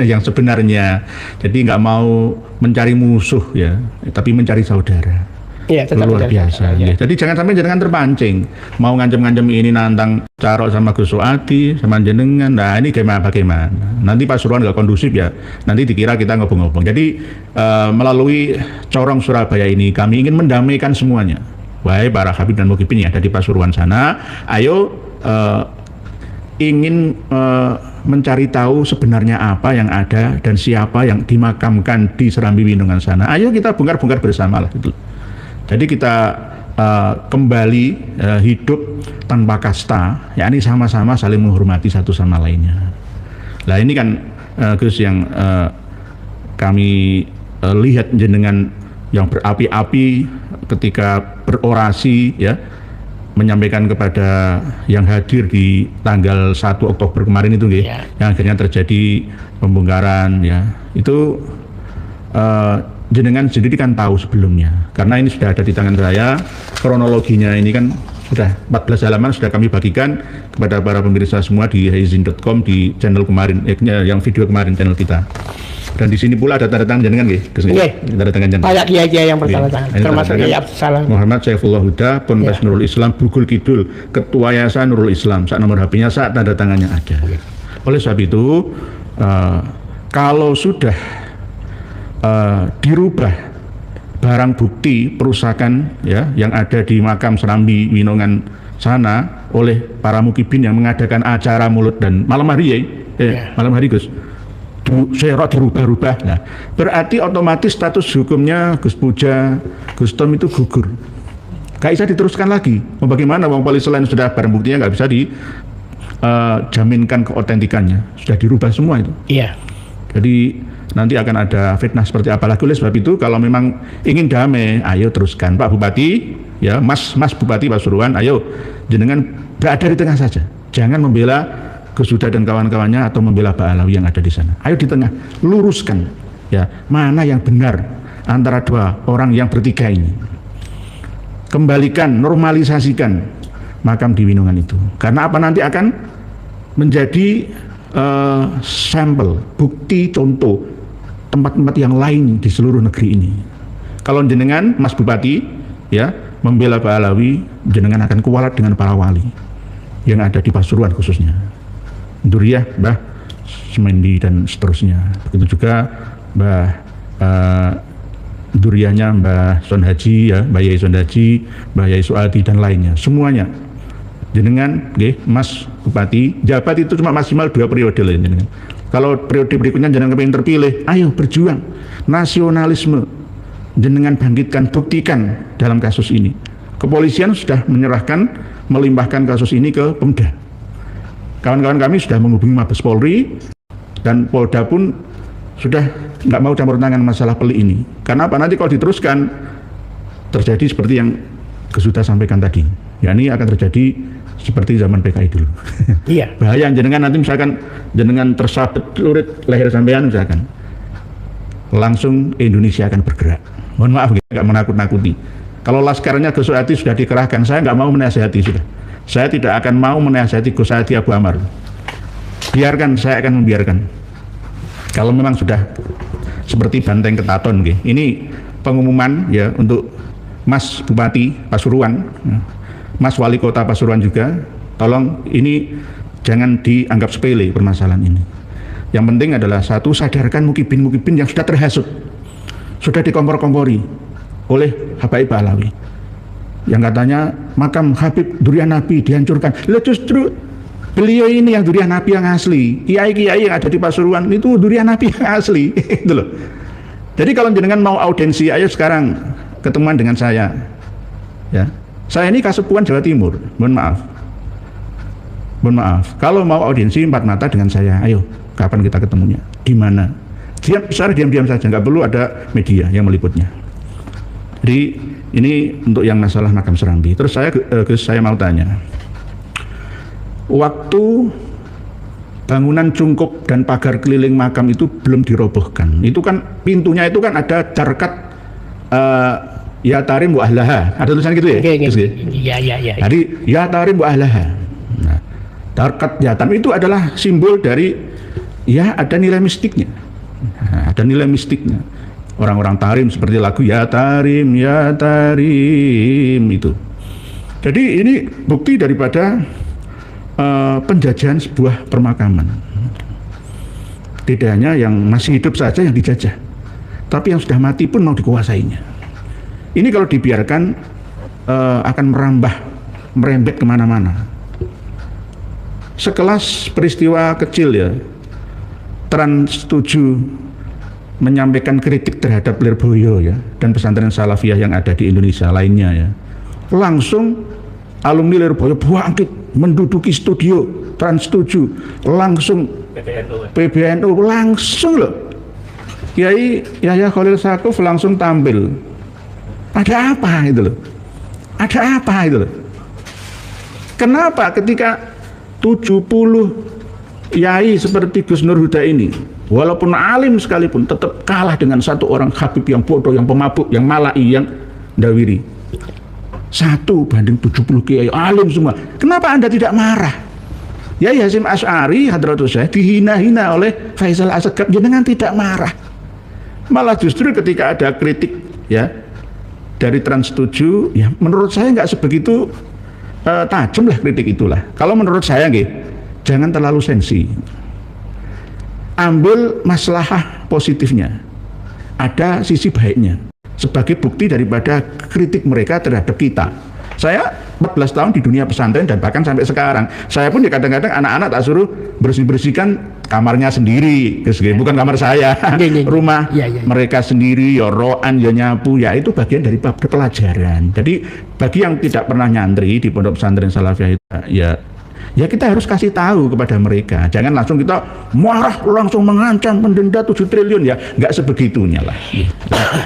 yang sebenarnya, jadi nggak mau mencari musuh ya, tapi mencari saudara. Iya, luar biasa. Ya. Jadi jangan sampai jenengan terpancing mau ngancam-ngancam ini nantang Carok sama Gus Suadi sama jenengan. Nah ini bagaimana? Nanti Pasuruan nggak kondusif ya. Nanti dikira kita ngobong-ngobong. Jadi melalui Corong Surabaya ini kami ingin mendamaikan semuanya. Baik para habib dan muhibbin yang ada di Pasuruan sana, ayo ingin mencari tahu sebenarnya apa yang ada dan siapa yang dimakamkan di Serambi Winongan sana. Ayo kita bongkar-bongkar bersama lah gitu. Jadi kita kembali hidup tanpa kasta, yakni sama-sama saling menghormati satu sama lainnya. Nah ini kan Gus yang kami lihat jenengan yang berapi-api ketika berorasi ya, menyampaikan kepada yang hadir di tanggal 1 Oktober kemarin itu yang akhirnya terjadi pembongkaran ya. Itu jenengan sendiri kan tahu sebelumnya, karena ini sudah ada di tangan saya kronologinya. Ini kan sudah 14 halaman sudah kami bagikan kepada para pemirsa semua di haizin.com di channel kemarin, yang video kemarin channel kita. Dan di sini pula ada tanda tangan jenengan tanda tangan jenengan. Banyak kiai yang bertanda tangan, termasuk Kiai Abdul Salam Muhammad Saifullah Huda, Ponpes Nurul Islam, Bugul Kidul, Ketua Yayasan Nurul Islam. Saat nomor HP-nya, saat tanda tangannya ada. Oleh sebab itu, kalau sudah dirubah barang bukti perusakan ya yang ada di makam Serambi Winongan sana oleh para mukibbin yang mengadakan acara mulut dan malam hari malam hari Gus serot dirubah-rubah. Nah, berarti otomatis status hukumnya Gus Puja, Gus Tom itu gugur. Gak bisa diteruskan lagi. Mau bagaimana? Wong polisi lain sudah barang buktinya nggak bisa dijaminkan keotentikannya. Sudah dirubah semua itu. Iya. Jadi nanti akan ada fitnah seperti apa lagi. Oleh sebab itu kalau memang ingin damai, ayo teruskan Pak Bupati, ya Mas Bupati Pasuruan, ayo jenengan berada di tengah saja. Jangan membela Gus Huda dan kawan-kawannya atau membela Pak Alawi yang ada di sana. Ayo di tengah, luruskan ya mana yang benar antara dua orang yang bertiga ini. Kembalikan, normalisasikan makam di Winongan itu. Karena apa, nanti akan menjadi sampel, bukti, contoh tempat-tempat yang lain di seluruh negeri ini. Kalau jenengan Mas Bupati ya membela Pak Alawi, jenengan akan kualat dengan para wali yang ada di Pasuruan khususnya, Duriah, Mbah Semendi dan seterusnya. Begitu juga Mbah Duriahnya Mbah Son Haji ya, Mbah Yai Son Haji, Mbah Yai Suadi dan lainnya. Semuanya jenengan, Mas Bupati, jabat itu cuma maksimal 2 periode lah jenengan. Kalau periode berikutnya jenengan kepingin terpilih, ayo berjuang. Nasionalisme jenengan bangkitkan, buktikan dalam kasus ini. Kepolisian sudah menyerahkan, melimpahkan kasus ini ke Pemda. Kawan-kawan kami sudah menghubungi Mabes Polri dan Polda pun sudah nggak mau campur tangan masalah pelik ini. Karena apa? Nanti kalau diteruskan terjadi seperti yang Gus Huda sampaikan tadi. Ya ini akan terjadi seperti zaman PKI dulu. Iya. Bahaya jenengan nanti misalkan jenengan tersabet lurit leher sampean misalkan, langsung Indonesia akan bergerak. Mohon maaf, nggak menakut-nakuti. Kalau laskarnya Gus Hadi sudah dikerahkan, saya nggak mau menasihati sudah. Saya tidak akan mau menasihati Gus Hadi Abu Amar. Biarkan, saya akan membiarkan. Kalau memang sudah seperti banteng ketaton, ini pengumuman ya untuk Mas Bupati Pasuruan, Mas Wali Kota Pasuruan juga, tolong ini jangan dianggap sepele permasalahan ini. Yang penting adalah satu, sadarkan mukibin-mukibin yang sudah terhasut, sudah dikompor-kompori oleh Habaib Alawi, yang katanya makam Habib Durian Nabi dihancurkan. Lah justru beliau ini yang Durian Nabi yang asli. Kiai-kiai yang ada di Pasuruan itu Durian Nabi yang asli. Itu loh. Jadi kalau jenengan mau audiensi, ayo sekarang ketemuan dengan saya. Ya. Saya ini Kasepuan Jawa Timur. Mohon maaf. Mohon maaf. Kalau mau audiensi empat mata dengan saya, ayo kapan kita ketemunya? Di mana? Diam-diam saja, nggak perlu ada media yang meliputnya. Jadi ini untuk yang masalah makam Serambi. Terus saya mau tanya, waktu bangunan cungkup dan pagar keliling makam itu belum dirobohkan, itu kan pintunya itu kan ada carkat ya tarim wa ahlaha, ada tulisan gitu ya? Iya. Jadi ya tarim wa ahlaha. Nah, carkat ya tarim itu adalah simbol dari ya ada nilai mistiknya. Nah, ada nilai mistiknya. Orang-orang tarim seperti lagu ya tarim itu. Jadi ini bukti daripada penjajahan sebuah permakaman. Tidak hanya yang masih hidup saja yang dijajah, tapi yang sudah mati pun mau dikuasainya. Ini kalau dibiarkan akan merembet kemana-mana. Sekelas peristiwa kecil ya, Trans 7 menyampaikan kritik terhadap Lirboyo ya, dan pesantren Salafiyah yang ada di Indonesia lainnya ya. Langsung alumni Lirboyo bangkit menduduki studio Trans 7, langsung PBNU langsung loh. Kiai Yahya Khalil Saqaf langsung tampil. Ada apa itu loh? Ada apa itu loh? Kenapa ketika 70 yai seperti Gus Nur Huda ini, walaupun alim sekalipun, tetap kalah dengan satu orang Habib yang bodoh, yang pemabuk, yang malai, yang dawiri. 1 banding 70 kiai alim semua. Kenapa Anda tidak marah? Yai Hasyim Asy'ari Hadratus Syekh dihina-hina oleh Faisal Assegaf, jenengan tidak marah. Malah justru ketika ada kritik ya dari Trans 7, ya menurut saya nggak sebegitu tajam lah kritik itulah. Kalau menurut saya jangan terlalu sensi. Ambil maslahah positifnya. Ada sisi baiknya. Sebagai bukti daripada kritik mereka terhadap kita. Saya 14 tahun di dunia pesantren dan bahkan sampai sekarang. Saya pun kadang-kadang anak-anak tak suruh bersih-bersihkan kamarnya sendiri. Bukan kamar saya. Rumah mereka sendiri, ya roan, ya nyapu. Ya itu bagian dari pelajaran. Jadi bagi yang tidak pernah nyantri di pondok pesantren Salafiyah itu, ya kita harus kasih tahu kepada mereka. Jangan langsung kita marah, langsung mengancam mendenda 7 triliun ya. Nggak sebegitunya lah.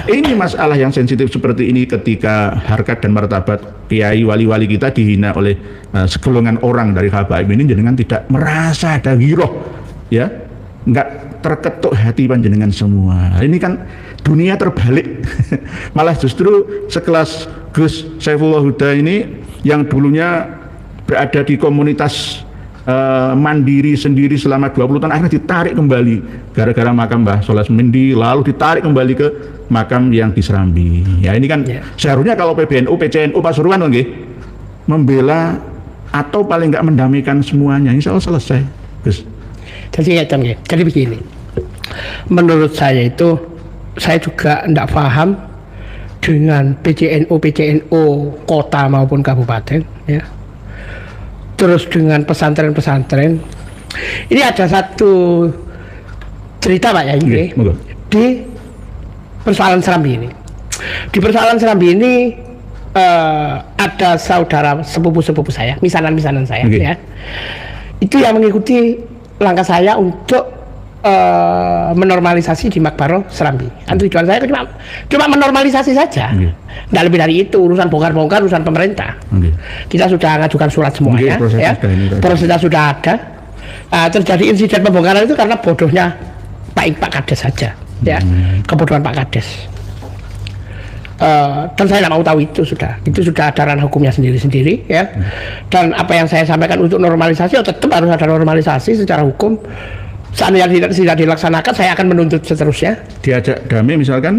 Ini masalah yang sensitif seperti ini ketika harkat dan martabat kiai wali-wali kita dihina oleh segolongan orang dari habaib ini, jenengan tidak merasa ada giroh ya. Nggak terketuk hati panjenengan semua. Ini kan dunia terbalik. Malah justru sekelas Gus Saifullah Huda ini yang dulunya berada di komunitas mandiri sendiri selama 20 tahun, akhirnya ditarik kembali gara-gara makam Mbah Solas Mendi, lalu ditarik kembali ke makam yang di Serambi. Ya ini kan seharusnya kalau PBNU, PCNU Pasuruan membela atau paling nggak mendamaikan semuanya, insya Allah selesai. Gus. Jadi begini, menurut saya itu, saya juga tidak paham dengan PCNU kota maupun kabupaten ya. Terus dengan pesantren-pesantren, ini ada satu cerita Pak ya ini di persoalan Serambi ini. Di persoalan Serambi ini ada saudara sepupu-sepupu saya, misanan saya ya. Itu yang mengikuti langkah saya untuk menormalisasi di Makbaro Serambi. Tujuan saya cuma menormalisasi saja. Tidak lebih dari itu. Urusan bongkar-bongkar, urusan pemerintah. Kita sudah mengajukan surat semuanya. Prosesnya sudah ada. Terjadi insiden pembongkaran itu karena bodohnya Pak Kades saja. Ya, kebodohan Pak Kades. Dan saya tidak mau tahu itu sudah ada ranah hukumnya sendiri-sendiri ya. Dan apa yang saya sampaikan untuk normalisasi tetap harus ada normalisasi secara hukum. Seandainya tidak dilaksanakan, saya akan menuntut seterusnya. Diajak damai misalkan?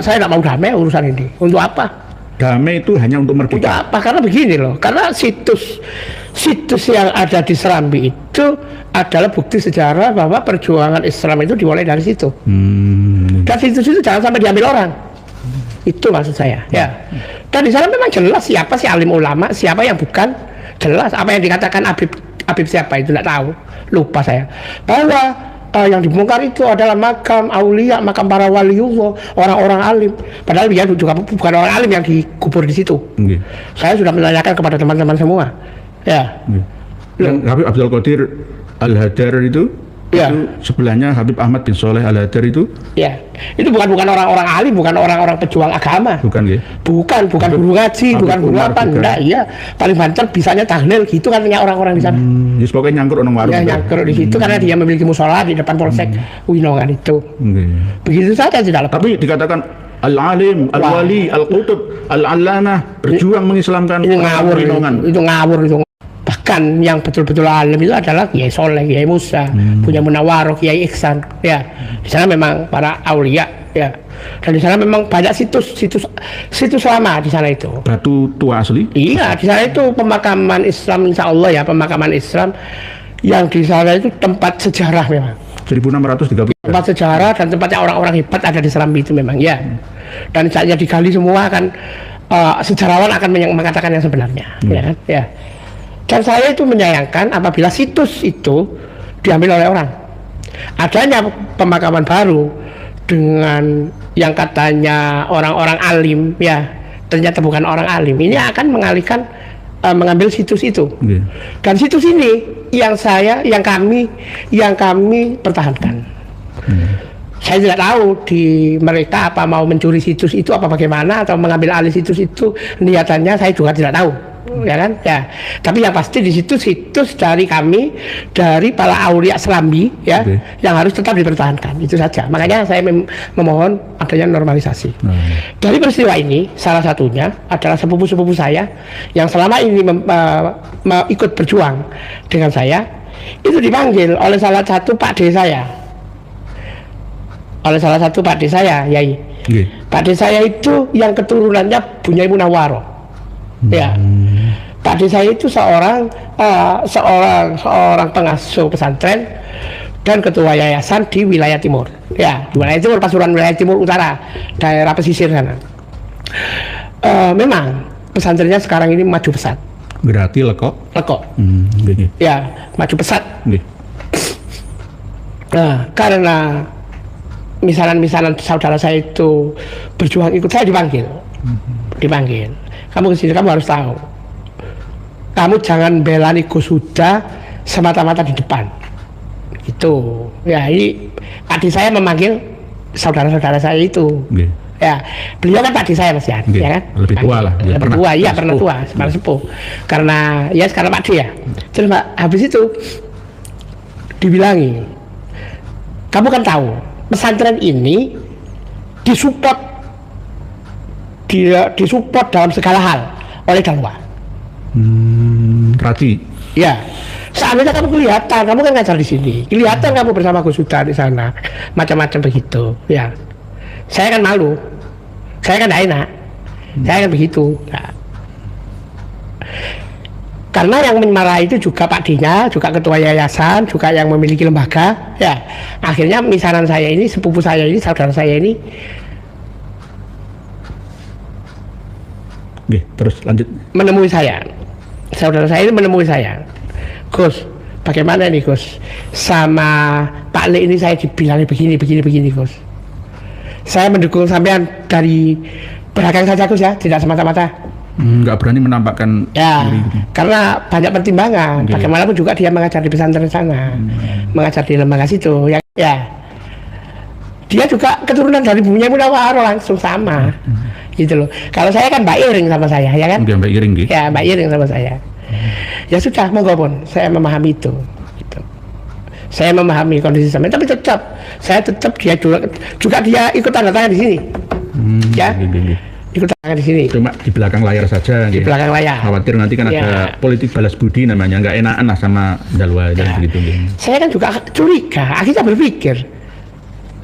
Saya tidak mau damai urusan ini. Untuk apa? Damai itu hanya untuk merdeka. Untuk apa? Karena begini loh. Karena situs yang ada di Serambi itu adalah bukti sejarah bahwa perjuangan Islam itu dimulai dari situ. Dan situs itu jangan sampai diambil orang. Itu maksud saya. Ya. Dan di sana memang jelas siapa sih alim ulama, siapa yang bukan. Jelas apa yang dikatakan Habib siapa itu tidak tahu. Lupa saya. Bahwa yang dibongkar itu adalah makam aulia, makam para waliullah, orang-orang alim. Padahal dia juga bukan orang alim yang dikubur di situ. Saya sudah menanyakan kepada teman-teman semua. Ya. Yang Habib Abdul Qadir Al-Hadar itu sebelahnya Habib Ahmad bin Soleh Al-Hadar itu. Ya. Itu bukan orang-orang alim, bukan orang-orang pejuang agama. Bukan ya? Bukan guru ngaji, bukan guru apa, enggak, iya. Paling banter bisanya tahlil gitu kan orang-orang di sana. Jadi pokoknya nyangkruk nang warung. Ya, nyangkruk di situ karena dia memiliki musola di depan Polsek Winongan itu. Begitu saja tidak lepas. Tapi dikatakan Al-Alim, Al-Wali, Al-Qutub, Al-Allamah berjuang mengislamkan Winongan. Itu ngawur itu. Bahkan yang betul-betul alim itu adalah Kiai Soleh, Kiai Musa, punya Munawaroh, Kiai Iksan. Ya, di sana memang para aulia. Ya, dan di sana memang banyak situs lama di sana itu. Batu tua asli? Iya, di sana itu pemakaman Islam, insya Allah ya, pemakaman Islam yang di sana itu tempat sejarah memang. 1630. Tempat sejarah dan tempatnya orang-orang hebat ada di Serambi itu memang ya. Dan saatnya digali semua kan sejarawan akan mengatakan yang sebenarnya, ya kan? Ya. Dan saya itu menyayangkan apabila situs itu diambil oleh orang. Adanya pemakaman baru dengan yang katanya orang-orang alim, ya ternyata bukan orang alim. Ini akan mengalihkan mengambil situs itu. Dan situs ini yang kami pertahankan. Saya tidak tahu di mereka apa mau mencuri situs itu apa bagaimana atau mengambil alih situs itu niatannya saya juga tidak tahu. Ya kan ya, tapi yang pasti di situ situs dari kami, dari para aulia Serambi ya, yang harus tetap dipertahankan, itu saja. Makanya saya memohon adanya normalisasi. Dari peristiwa ini salah satunya adalah sepupu-sepupu saya yang selama ini ikut berjuang dengan saya, itu dipanggil oleh salah satu Pak D saya, Yai. Pak D saya itu yang keturunannya Bunyai Munawaroh. Ya, Pak D saya itu seorang pengasuh pesantren dan ketua yayasan di wilayah timur. Ya, di wilayah timur, Pasuruan wilayah timur utara, daerah pesisir sana. Memang pesantrennya sekarang ini maju pesat. Berarti lekok. Ya, maju pesat. Nah, karena misalan saudara saya itu berjuang ikut saya dipanggil. Kamu kesini, kamu harus tahu. Kamu jangan belani Gus Huda semata-mata di depan. Itu. Ya, ini Pak D saya memanggil saudara-saudara saya itu. Ya, beliau kan Pak D saya Mas ya, ya kan? Lebih tua lah. Pernah tua, sekarang sepuh. Karena ya sekarang Pak D ya. Terus Pak, habis itu dibilangi, kamu kan tahu pesantren ini disupport dalam segala hal oleh Dalwa. Berarti? Ya. Seandainya kamu kelihatan, kamu kan ngajar di sini, kelihatan kamu bersama Gus Huda di sana, macam-macam begitu. Ya. Saya kan malu, saya kan tidak enak, saya kan begitu. Nah. Karena yang memarahi itu juga Pak D-nya, juga ketua yayasan, juga yang memiliki lembaga. Ya. Akhirnya misalan saya ini, sepupu saya ini, saudara saya ini. Terus lanjut. Menemui saya, saudara saya ini menemui saya, Gus, bagaimana nih Gus, sama Pak Le ini saya dibilangnya begini Gus. Saya mendukung sampean dari belakang saja Gus ya, tidak semata-mata. Nggak berani menampakkan diri. Karena banyak pertimbangan. Bagaimanapun juga dia mengajar di pesantren sana, mengajar di lembaga situ. Yang Ya, dia juga keturunan dari Bunya Munawaro langsung sama, gitu loh. Kalau saya kan Mbak Iring sama saya, ya kan? Mbak Iring gitu. Ya, Mbak Iring sama saya. Ya sudah, monggo pun, saya memahami itu. Gitu. Saya memahami kondisi sama, tapi saya tetap dia juga dia ikut tanda tangan di sini, ya. Ikut tangan di sini. Cuma di belakang layar saja. Di belakang layar. Khawatir nanti kan ada politik balas budi namanya, nggak enakan lah sama Dalwa dan begitu. Saya kan juga curiga, akhirnya berpikir,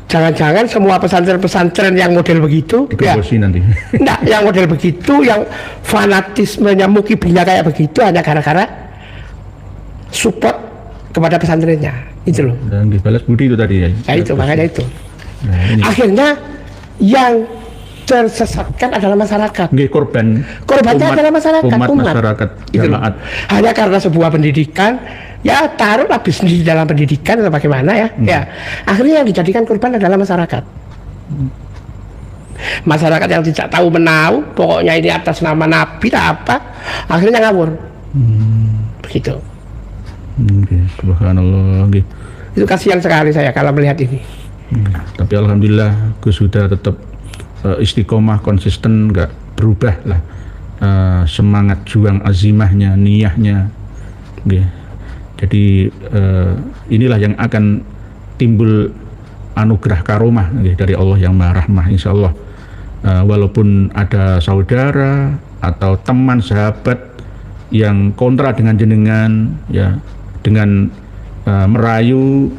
jangan-jangan semua pesantren-pesantren yang model begitu, digembosi nanti. Enggak, yang model begitu, yang fanatismenya mukibinya kayak begitu hanya gara-gara support kepada pesantrennya, itu loh. Dan dibalas budi itu tadi ya. Ya itu, makanya itu. Nah, akhirnya yang tersesatkan adalah masyarakat. Korbannya adalah masyarakat, umat. Masyarakat, jamaat. Hanya karena sebuah pendidikan, ya taruhlah bisnis di dalam pendidikan atau bagaimana ya. Ya, akhirnya yang dijadikan korban adalah masyarakat. Masyarakat yang tidak tahu menahu, pokoknya ini atas nama Nabi tak apa, akhirnya ngawur. Begitu. Subhanallah. Itu kasihan sekali saya kalau melihat ini. Tapi alhamdulillah Gus sudah tetap istiqomah, konsisten, nggak berubah lah semangat juang azimahnya, niyahnya. Jadi inilah yang akan timbul anugerah karomah dari Allah yang Maha Rahmah, insya Allah. Walaupun ada saudara atau teman sahabat yang kontra dengan jenengan, ya dengan merayu,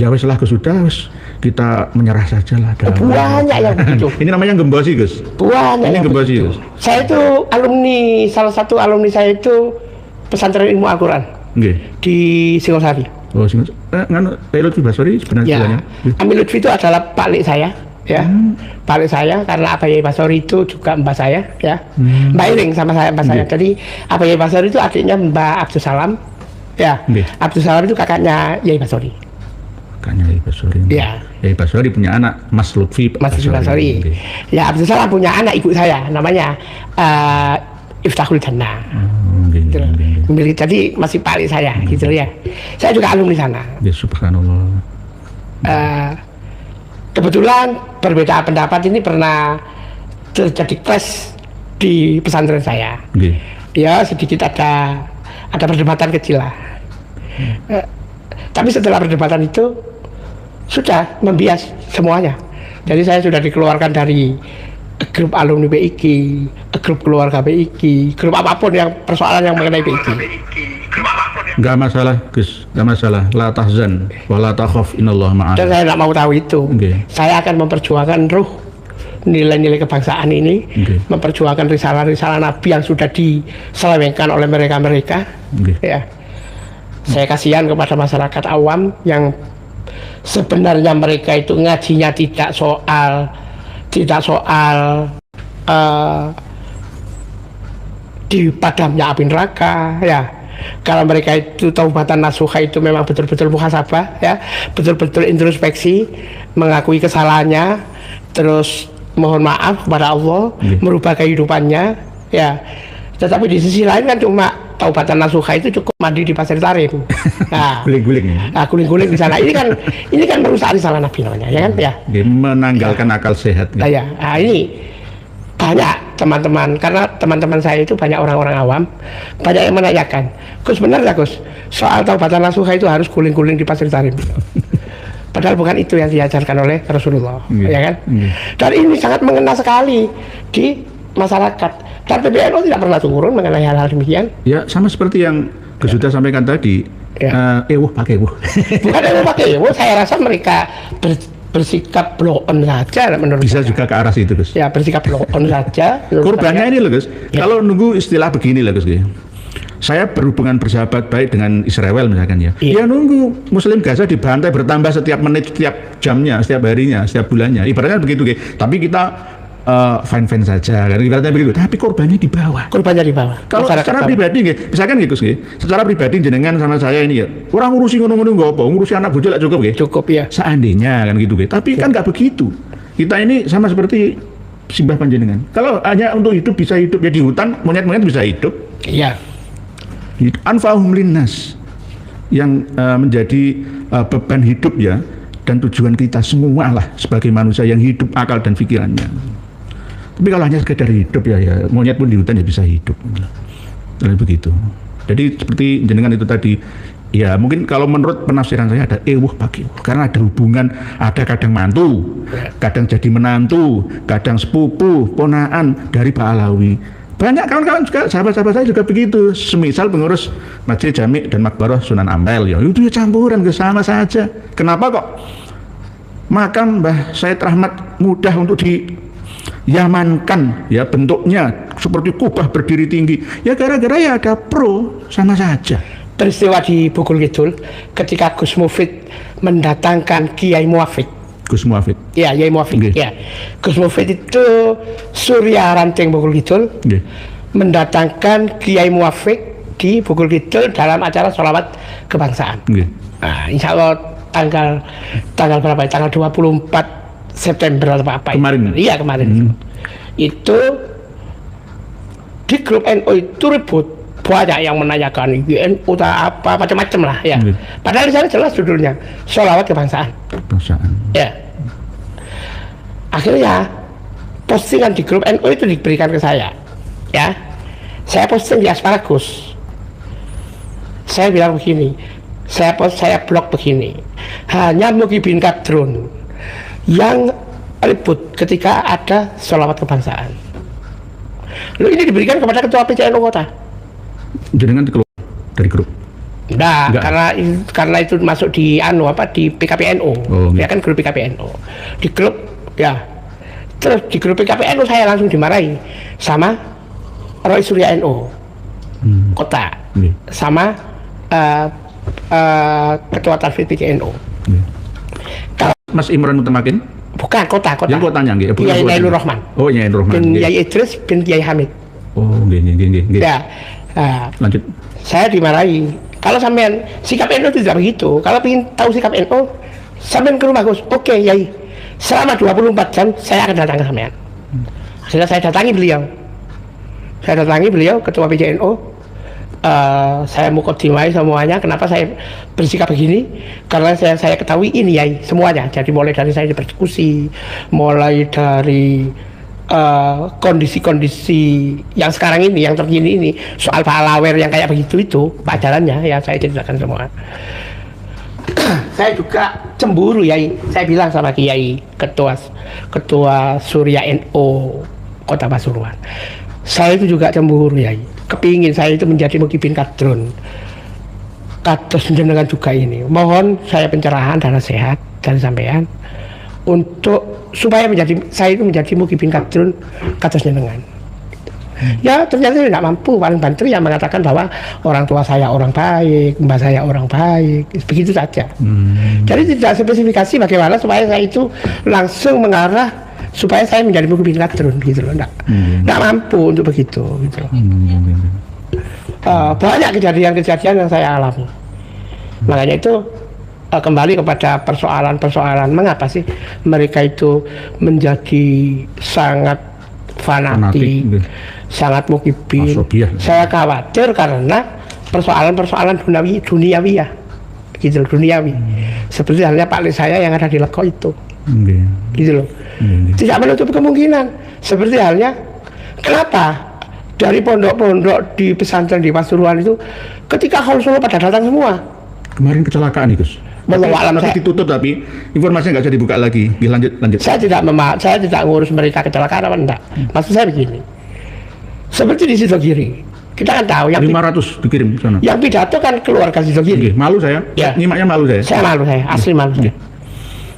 ya wes lah Gus sudah wes, kita menyerah saja lah. Banyak yang begitu. Ini namanya gembosi Gus. Banyak ini yang gembosi begitu. Gus. Saya itu alumni, salah satu alumni saya itu pesantren ilmu Al-Quran di Singosari. Oh, nganu Lutfi Basori sebenarnya. Amin Lutfi itu adalah Pak Lek saya, ya. Pak Lek saya, karena Abaye Basori itu juga mbak saya, ya. Mbak Iring sama saya, mbak saya. Jadi Abaye Basori itu adiknya Mbak Abdul Salam, ya. Abdul Salam itu kakaknya Yai Basori. Kakaknya Yai Basori. Ya. Yai Basori punya anak Mas Lutfi Basori. Ya, Abdul Salam punya anak ibu saya, namanya Iftahul Jannah. Gitu. Jadi masih Pak Lek saya, gitu ya. Saya juga alumni sana. Ya, subhanallah. Kebetulan perbedaan pendapat ini pernah terjadi clash di pesantren saya. Ya, sedikit ada perdebatan kecil lah. Tapi setelah perdebatan itu sudah membias semuanya. Jadi saya sudah dikeluarkan dari grup alumni BIK, grup keluarga BIK, grup apapun yang persoalan yang mengenai BIK. Enggak masalah, Gus. Enggak masalah. La tahzan wa la takhaf, innallaha ma'ana. Dan saya tidak mau tahu itu. Saya akan memperjuangkan ruh nilai-nilai kebangsaan ini, memperjuangkan risalah-risalah Nabi yang sudah diselewengkan oleh mereka-mereka. Ya. Saya kasihan kepada masyarakat awam yang sebenarnya mereka itu ngajinya tidak soal di padamnya api neraka, ya. Kalau mereka itu taubatan nasuha itu memang betul-betul muhasabah, ya, betul-betul introspeksi, mengakui kesalahannya, terus mohon maaf kepada Allah, merubah kehidupannya, ya. Tetapi di sisi lain kan cuma taubatan nasuha itu cukup mandi di Pasir Tarim. Nah, guling-guling. Nah, guling-guling di sana. Ini kan merusak risalah Nabi namanya, ya kan, ya. Menanggalkan akal sehat. Nah, ya. Nah, ini banyak teman-teman, karena teman-teman saya itu banyak orang-orang awam, banyak yang menanyakan, Gus, benar ya Gus, soal taubatan nasuha itu harus guling-guling di Pasir Tarim? Padahal bukan itu yang diajarkan oleh Rasulullah, ya kan? Dan ini sangat mengena sekali di masyarakat. Dan PBNU tidak pernah turun mengenai hal-hal demikian. Ya, sama seperti yang Gus sudah sampaikan tadi. Pakai wuh. Bukan pakai wuh, saya rasa mereka bersikap blow on saja menurut bisa saya. Juga ke arah situ Gus. Ya, bersikap blow on saja. Korbannya ini loh Gus. Kalau nunggu istilah begini lah Gus. Saya berhubungan bersahabat baik dengan Israel misalkan ya. Ya nunggu Muslim Gaza dibantai bertambah setiap menit, setiap jamnya, setiap harinya, setiap bulannya. Ibaratnya begitu Tapi kita fine-fine saja kan, ibaratnya begitu. Tapi korbannya di bawah. Kalau secara pribadi misalkan Gus secara pribadi jenengan sama saya ini ya, orang ngurusi ngono-ngono nggak apa, ngurusi anak bojo lah cukup Cukup ya. Seandainya kan gitu Tapi kan nggak begitu. Kita ini sama seperti simbah panjenengan. Kalau hanya untuk hidup bisa hidup ya di hutan, monyet-monyet bisa hidup. Iya. Anfa'uhum linnas yang menjadi beban hidup ya dan tujuan kita semua lah sebagai manusia yang hidup akal dan pikirannya. Tapi kalau hanya sekedar hidup ya monyet pun di hutan ya bisa hidup. Jadi begitu. Jadi seperti jenengan itu tadi, ya mungkin kalau menurut penafsiran saya ada ewuh pakai karena ada hubungan, ada kadang mantu, kadang jadi menantu, kadang sepupu, ponaan dari Pak Alawi. Banyak kawan-kawan juga, sahabat-sahabat saya juga begitu. Semisal pengurus Masjid Jami' dan Makbarah Sunan Ampel, ya itu ya campuran, sama saja. Kenapa kok makam Mbah Said Rahmat mudah untuk diyamankan, ya bentuknya seperti kubah berdiri tinggi? Ya gara-gara ya ada pro, sama saja. Peristiwa di Bogor Kidul ketika Gus Mufid mendatangkan Kiai Muafid. Gus Muafid. Ya, Kiai Muafid. Ya. Gus Mufid itu Surya Ranting Bogor Kidul. Mendatangkan Kiai Muafid di Bogor Kidul dalam acara sholawat kebangsaan. Nah, insya Allah tanggal berapa? Tanggal 24 September atau apa? Kemarin. Iya, kemarin. Itu di grup NU itu ribut. Banyak yang menanyakan NU apa macam-macam lah ya. Padahal di sana jelas judulnya sholawat kebangsaan. Ya. Akhirnya postingan di grup NU itu diberikan ke saya. Ya. Saya posting di Asparagus. Saya bilang begini, saya blog begini. Hanya Muhyiddin Kadrun yang ribut ketika ada sholawat kebangsaan. Lalu ini diberikan kepada ketua PCNU kota. Jenengan keluar dari grup? Nah, karena itu masuk di di PKPNU. Ya kan grup PKPNU. Di grup ya. Terus di grup PKPNU saya langsung dimarahi sama Roy Surya NU kota. Sama ketua Tarfid PCNU. Mas Imran Mutamakin? Bukan, kota. Yang kotanya nggih. Kiai Ainur Rahman. Oh, Kiai Ainur Rahman. Bin Kiai Idris bin Kiai Hamid. Oh, nggih. Ya. Lanjut. Saya dimarahi. Kalau sampean sikap NU tidak begitu. Kalau ingin tahu sikap NU, sampean ke rumah Gus. Oke, Yai. Selama 24 jam saya akan datang ke sampean. Akhirnya saya datangi beliau, ketua PCNU. Saya mukadimai semuanya. Kenapa saya bersikap begini? Karena saya ketahui ini Yai semuanya. Jadi mulai dari saya berdiskusi, mulai dari kondisi-kondisi yang sekarang ini, yang terkini ini, soal Pak Alawer yang kayak begitu itu, Pak jalannya ya saya ceritakan semua. Saya juga cemburu Yai. Saya bilang sama Kiai ketua Surya NU Kota Pasuruan. Saya itu juga cemburu Yai. Kepingin saya itu menjadi Muhyiddin Kadrun. Kados jenengan juga ini. Mohon saya pencerahan dan nasihat dari sampean untuk supaya saya itu menjadi Muhyiddin Kadrun kados jenengan. Ya ternyata tidak mampu. Paling bantu yang mengatakan bahwa orang tua saya orang baik, mbak saya orang baik, begitu saja. Jadi tidak spesifikasi bagaimana supaya saya itu langsung mengarah supaya saya menjadi Muhyiddin Kadrun gitu loh. Tidak mampu untuk begitu gitu loh. Banyak kejadian-kejadian yang saya alami. Makanya itu kembali kepada persoalan mengapa sih mereka itu menjadi sangat fanatik, sangat Muhyiddin. Saya khawatir karena persoalan duniawi ya, gitu loh, duniawi. Seperti halnya Pak Le saya yang ada di Leko itu, gitu loh. Tidak menutup kemungkinan. Seperti halnya kenapa dari pondok-pondok di pesantren di Pasuruan itu ketika Haul Solo pada datang semua. Kemarin kecelakaan itu. Saya ditutup tapi informasinya nggak bisa dibuka lagi. Lanjut. Saya tidak ngurus mereka kecelakaan apa enggak. Maksud saya begini. Seperti di Sidogiri, kita kan tahu yang 500 dikirim ke sana. Yang pidato kan keluarga Sidogiri. Malu saya. Ya. Nyimaknya malu saya. Saya asli malu saya.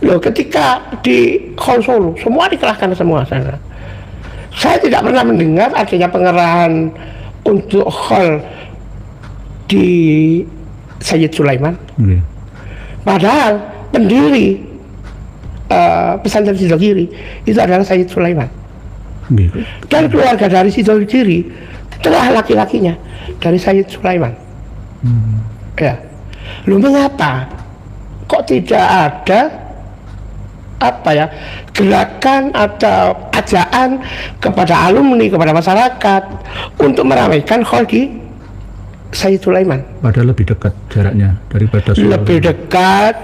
Loh, ketika di Haul Solo semua dikerahkan semua sana. Saya tidak pernah mendengar adanya pengerahan untuk hall di Sayyid Sulaiman. Padahal pendiri pesantren Sidogiri itu adalah Sayyid Sulaiman. Dan keluarga dari Sidogiri telah laki-lakinya dari Sayyid Sulaiman. Ya. Lu mengapa kok tidak ada gerakan atau ajaan kepada alumni, kepada masyarakat untuk meramaikan hall di Sayyid Sulaiman? Padahal lebih dekat jaraknya daripada Sulaiman. Lebih dekat,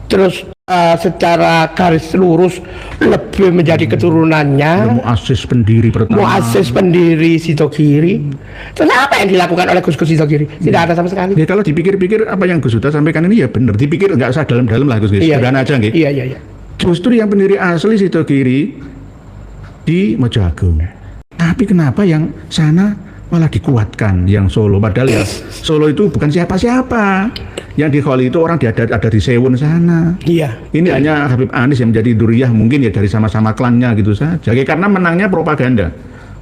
terus secara garis lurus lebih menjadi keturunannya muassis pendiri pertama. Muassis pendiri Sidogiri. Terus apa yang dilakukan oleh Gus Sidogiri? Tidak ada sama sekali. Ya kalau dipikir-pikir apa yang Gus Huda sampaikan ini ya benar. Dipikir nggak usah dalam-dalam lah Gus. Sederhana aja nggih. Iya. Justru yang pendiri asli Sidogiri di Mojoagung. Tapi kenapa yang sana malah dikuatkan yang Solo? Padahal ya Solo itu bukan siapa-siapa. Yang di Kholi itu orang ada di Sewon sana. Iya. Ini hanya Habib Anis yang menjadi duriyah mungkin ya dari sama-sama klannya gitu saja. Karena menangnya propaganda.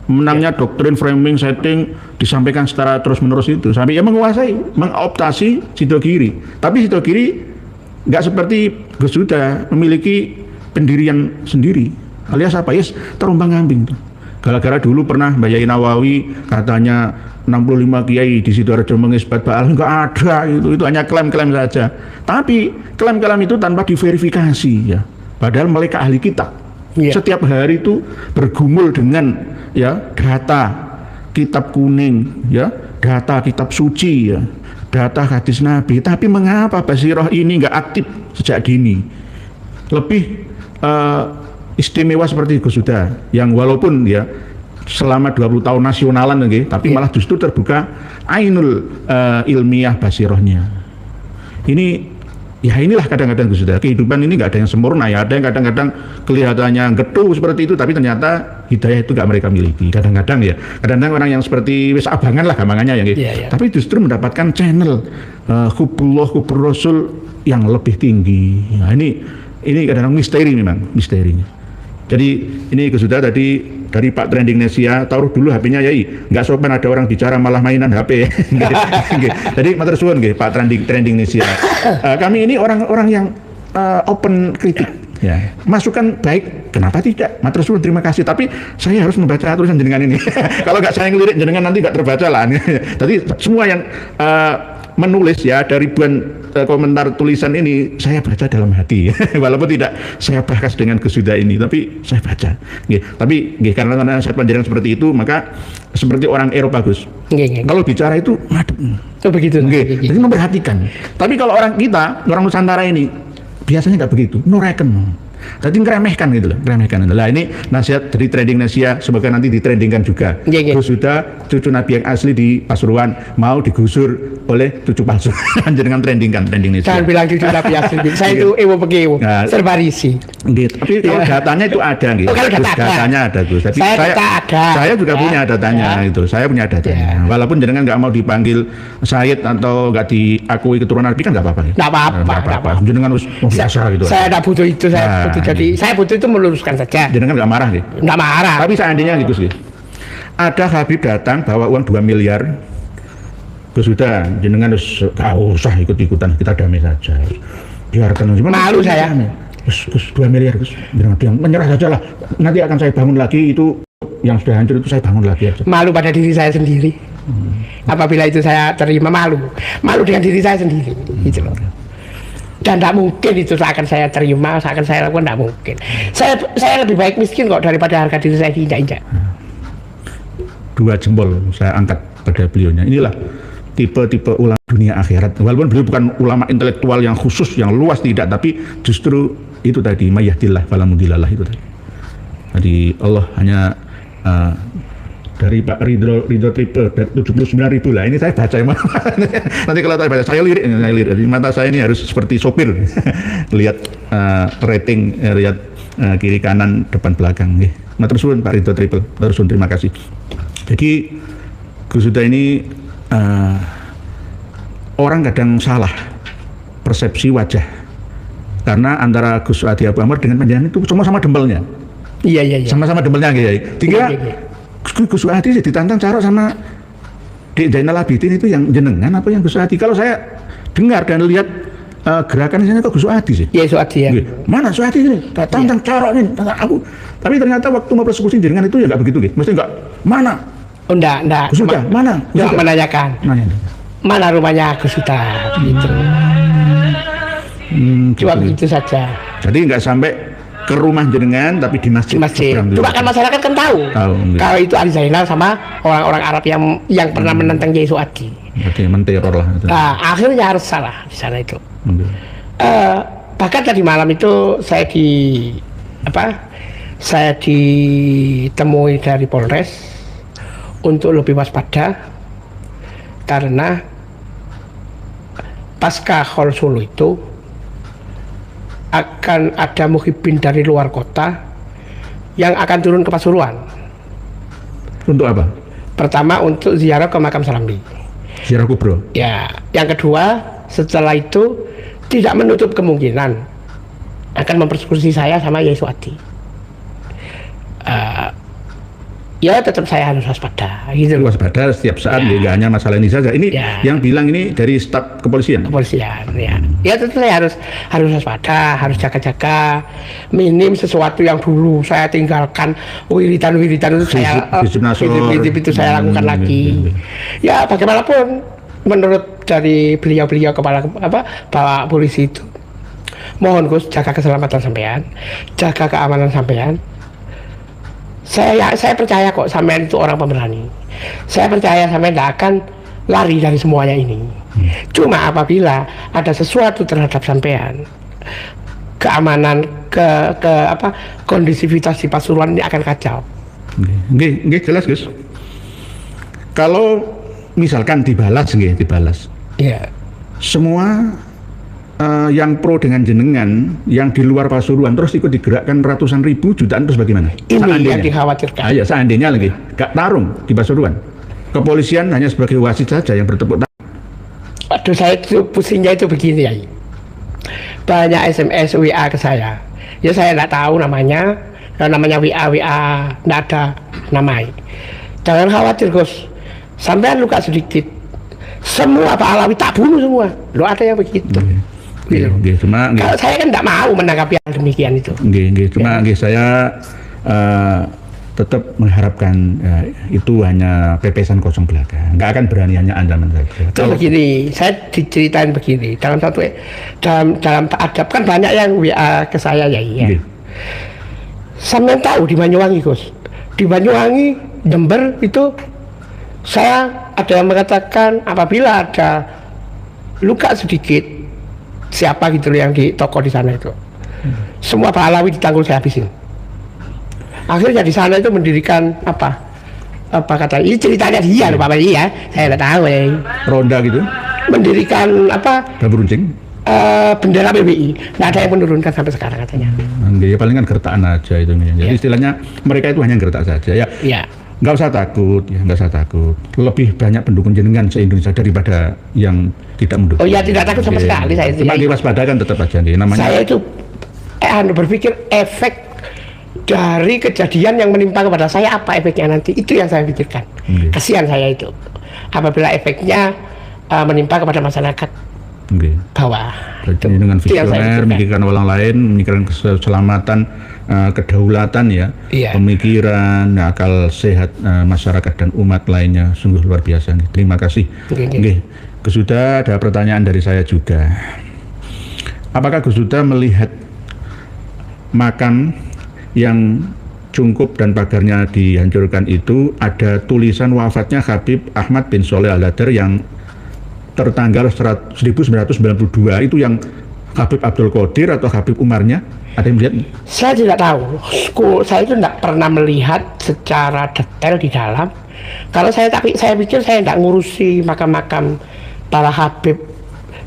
Menangnya doktrin, framing, setting disampaikan secara terus-menerus itu. Sampai ya menguasai, mengoptasi Sidogiri. Tapi Sidogiri nggak seperti Gus Huda memiliki pendirian sendiri. Alias apa? Yes, terombang-ambing tuh. Gara-gara dulu pernah Mbak Yai Nawawi katanya 65 kiai di Sidoarjo mengisbat Ba'al, enggak ada itu hanya klaim-klaim saja. Tapi klaim-klaim itu tanpa diverifikasi ya. Padahal mereka ahli kitab. Setiap hari itu bergumul dengan ya data kitab kuning ya, data kitab suci ya, data hadis Nabi. Tapi mengapa Basiroh ini enggak aktif sejak dini? Lebih istimewa seperti Gus Huda yang walaupun ya selama 20 tahun nasionalan tapi malah justru terbuka ainul ilmiah basirohnya. Ini ya inilah kadang-kadang Gus Huda, kehidupan ini nggak ada yang sempurna ya, ada yang kadang-kadang kelihatannya getu seperti itu tapi ternyata hidayah itu nggak mereka miliki. Kadang-kadang ya, kadang-kadang orang yang seperti wis abangan lah gampangannya ya, tapi justru mendapatkan channel hubullah hubur rasul yang lebih tinggi. Nah, ini kadang-kadang misteri memang misterinya. Jadi ini Gus Huda tadi dari Pak Trending Nesia, taruh dulu HP-nya Yai, nggak sopan ada orang bicara malah mainan HP. Jadi matur suwun nggih Pak Trending Nesia. Kami ini orang-orang yang open kritik. Ya. Masukan baik, kenapa tidak? Matur suwun, terima kasih. Tapi saya harus membaca tulisan jenengan ini. Kalau nggak saya ngelirik jenengan nanti nggak terbaca lah. Jadi semua yang menulis ya dari ribuan komentar tulisan ini saya baca dalam hati walaupun tidak saya bahas dengan Gus Huda ini tapi saya baca tapi karena saya pandangan seperti itu maka seperti orang Eropa Gus kalau bicara itu madep begitu jadi memperhatikan tapi kalau orang kita orang Nusantara ini biasanya nggak begitu noreken jadi ngeremehkan gitu loh, ngeremehkan. Lah ini nasihat dari Trending Nesia, semoga nanti ditrendingkan juga. Gus Huda, cucu Nabi yang asli di Pasuruan mau digusur oleh cucu palsu. Jangan trendingkan Trending Nesia. Jangan bilang cucu Nabi asli. Saya itu ewo pegewo, serba risi. Gitu. Tapi kalau datanya itu ada gitu. Datanya ada Gus. Tapi saya juga punya datanya itu. Saya punya datanya. Walaupun jenengan nggak mau dipanggil Said atau nggak diakui keturunan Nabi kan nggak apa-apa. Nggak apa-apa. Jenengan harus biasa gitu. Saya tidak butuh itu. Jadi saya butuh itu meluruskan saja. Jenengan nggak marah gitu? Nggak marah. Tapi seandainya gitu sih. Ada Habib datang bawa uang 2 miliar. Gus Huda, jenengan harus nggak usah ikut-ikutan, kita damai saja. Biarkan. Malu saya. Gus 2 miliar Gus. Jangan menyerah saja lah. Nanti akan saya bangun lagi itu yang sudah hancur itu saya bangun lagi aja. Malu pada diri saya sendiri. Apabila itu saya terima malu dengan diri saya sendiri. Gitu loh. Dan tidak mungkin itu akan saya terima, akan saya lakukan, tidak mungkin. Saya lebih baik miskin kok daripada harga diri saya diinjak-injak. 2 jempol saya angkat pada beliaunya. Inilah tipe-tipe ulama dunia akhirat. Walaupun beliau bukan ulama intelektual yang khusus, yang luas tidak, tapi justru itu tadi mayahdillah falamudillalah itu tadi. Jadi Allah hanya dari Pak Ridho Triple 79.000 lah. Ini saya baca nanti kalau saya baca saya lirik. Jadi mata saya ini harus seperti sopir lihat rating, lihat kiri kanan depan belakang. Matur suwun Pak Ridho Triple. Matur suwun, terima kasih. Jadi Gus Huda ini orang kadang salah persepsi wajah karena antara Gus Adi Abu Amr dengan panjenengan itu sama-sama dempelnya. Iya. Sama-sama dempelnya tinggal Gus Adi ditantang carok sama Dek Zainal Abidin itu yang jenengan apa yang Gus Adi? Kalau saya dengar dan lihat gerakan di sana kok Gus Adi sih? Iya, Gus Adi ya. Mana Gus Adi ini? Tantang carok ini, tantang aku. Tapi ternyata waktu mau persekusi jenengan itu ya nggak begitu gitu. Mesti nggak mana? Oh, enggak. Gus Huda, mana? Enggak menanyakan. Mana rumahnya Gus Huda? Gitu. Cuma begitu saja. Jadi nggak sampai ke rumah jenengan tapi di masjid. Cuma kan masyarakat kan tahu kalau itu Ali Zainal sama orang-orang Arab yang pernah menentang Yesus Adi. Oke, menteror lah. Nah, akhirnya harus salah di sana itu. bahkan tadi malam itu saya ditemui dari Polres untuk lebih waspada karena pasca Hol Solo itu akan ada muhibin dari luar kota yang akan turun ke Pasuruan. Untuk apa? Pertama untuk ziarah ke makam Salambi. Ziarah kubro. Ya, yang kedua setelah itu tidak menutup kemungkinan akan mempersekusi saya sama Yai Suwati. Ya tetap saya harus waspada gitu. Waspada setiap saat, ya. Nggak hanya masalah ini saja. Ini ya. Yang bilang ini dari staf kepolisian. Kepolisian, ya. Ya tetap saya harus waspada, harus jaga-jaga. Minim sesuatu yang dulu saya tinggalkan, wiritan itu saya itu saya lakukan lagi. Ya bagaimanapun menurut dari beliau kepala Bapak Polisi itu, mohon Gus jaga keselamatan sampean, jaga keamanan sampean. Saya percaya kok sampean itu orang pemberani. Saya percaya sampean tidak akan lari dari semuanya ini. Cuma apabila ada sesuatu terhadap sampean, keamanan, kondisivitas di Pasuruan ini akan kacau. Nggih, jelas Gus. Kalau misalkan dibalas. Iya. Semua yang pro dengan jenengan, yang di luar Pasuruan terus ikut digerakkan ratusan ribu, jutaan, terus bagaimana? Ini yang dikhawatirkan. Ya, seandainya lagi gak tarung di Pasuruan, kepolisian hanya sebagai wasit saja yang bertepuk tangan. Aduh, saya itu pusingnya itu begini ya. Banyak SMS WA ke saya. Ya saya tidak tahu namanya WA tidak ada namanya. Jangan khawatir Gus, sampean luka sedikit, semua Pak Alawi tak bunuh semua. Lo ada yang begitu. Cuma saya kan tidak mau menanggapi hal demikian itu. Cuma saya tetap mengharapkan itu hanya pepesan kosong belaka. Nggak akan berani hanya ancaman saja. Terus begini, saya diceritain begini dalam adab kan banyak yang WA ke saya ya. Sampean tahu di Banyuwangi Gus, di Banyuwangi Jember itu saya ada yang mengatakan apabila ada luka sedikit siapa gitu yang di toko di sana itu, semua Pak Alawi ditanggung saya habisin. Akhirnya di sana itu mendirikan apa kata ini ceritanya dia Pak Bayi ya, saya nggak tahu ya. Ronda gitu. Mendirikan dapur runcing. Bendera PBI, nggak ada yang menurunkan sampai sekarang katanya. Ya paling kan gertakan aja itu. Jadi istilahnya mereka itu hanya gertak saja ya. Iya. Nggak usah takut. Lebih banyak pendukung jenengan se-Indonesia daripada yang tidak mendukung. Oh iya, tidak takut sama sekali saya itu. Cuma diwaspadakan tetap aja namanya. Saya itu berpikir efek dari kejadian yang menimpa kepada saya apa efeknya nanti, itu yang saya pikirkan. Kasihan saya itu apabila efeknya menimpa kepada masyarakat bawah. Dengan visioner, memikirkan orang lain, memikirkan keselamatan, kedaulatan ya, pemikiran, akal sehat masyarakat dan umat lainnya, sungguh luar biasa. Terima kasih. Gus Huda, ada pertanyaan dari saya juga. Apakah Gus Huda melihat makam yang cungkup dan pagarnya dihancurkan itu ada tulisan wafatnya Habib Ahmad bin Sholeh Al-Hadar yang tertanggal 1992, itu yang Habib Abdul Qadir atau Habib Umarnya? Ada yang melihat? Saya tidak tahu. Saya itu tidak pernah melihat secara detail di dalam. Kalau saya pikir saya tidak ngurusi makam-makam para Habib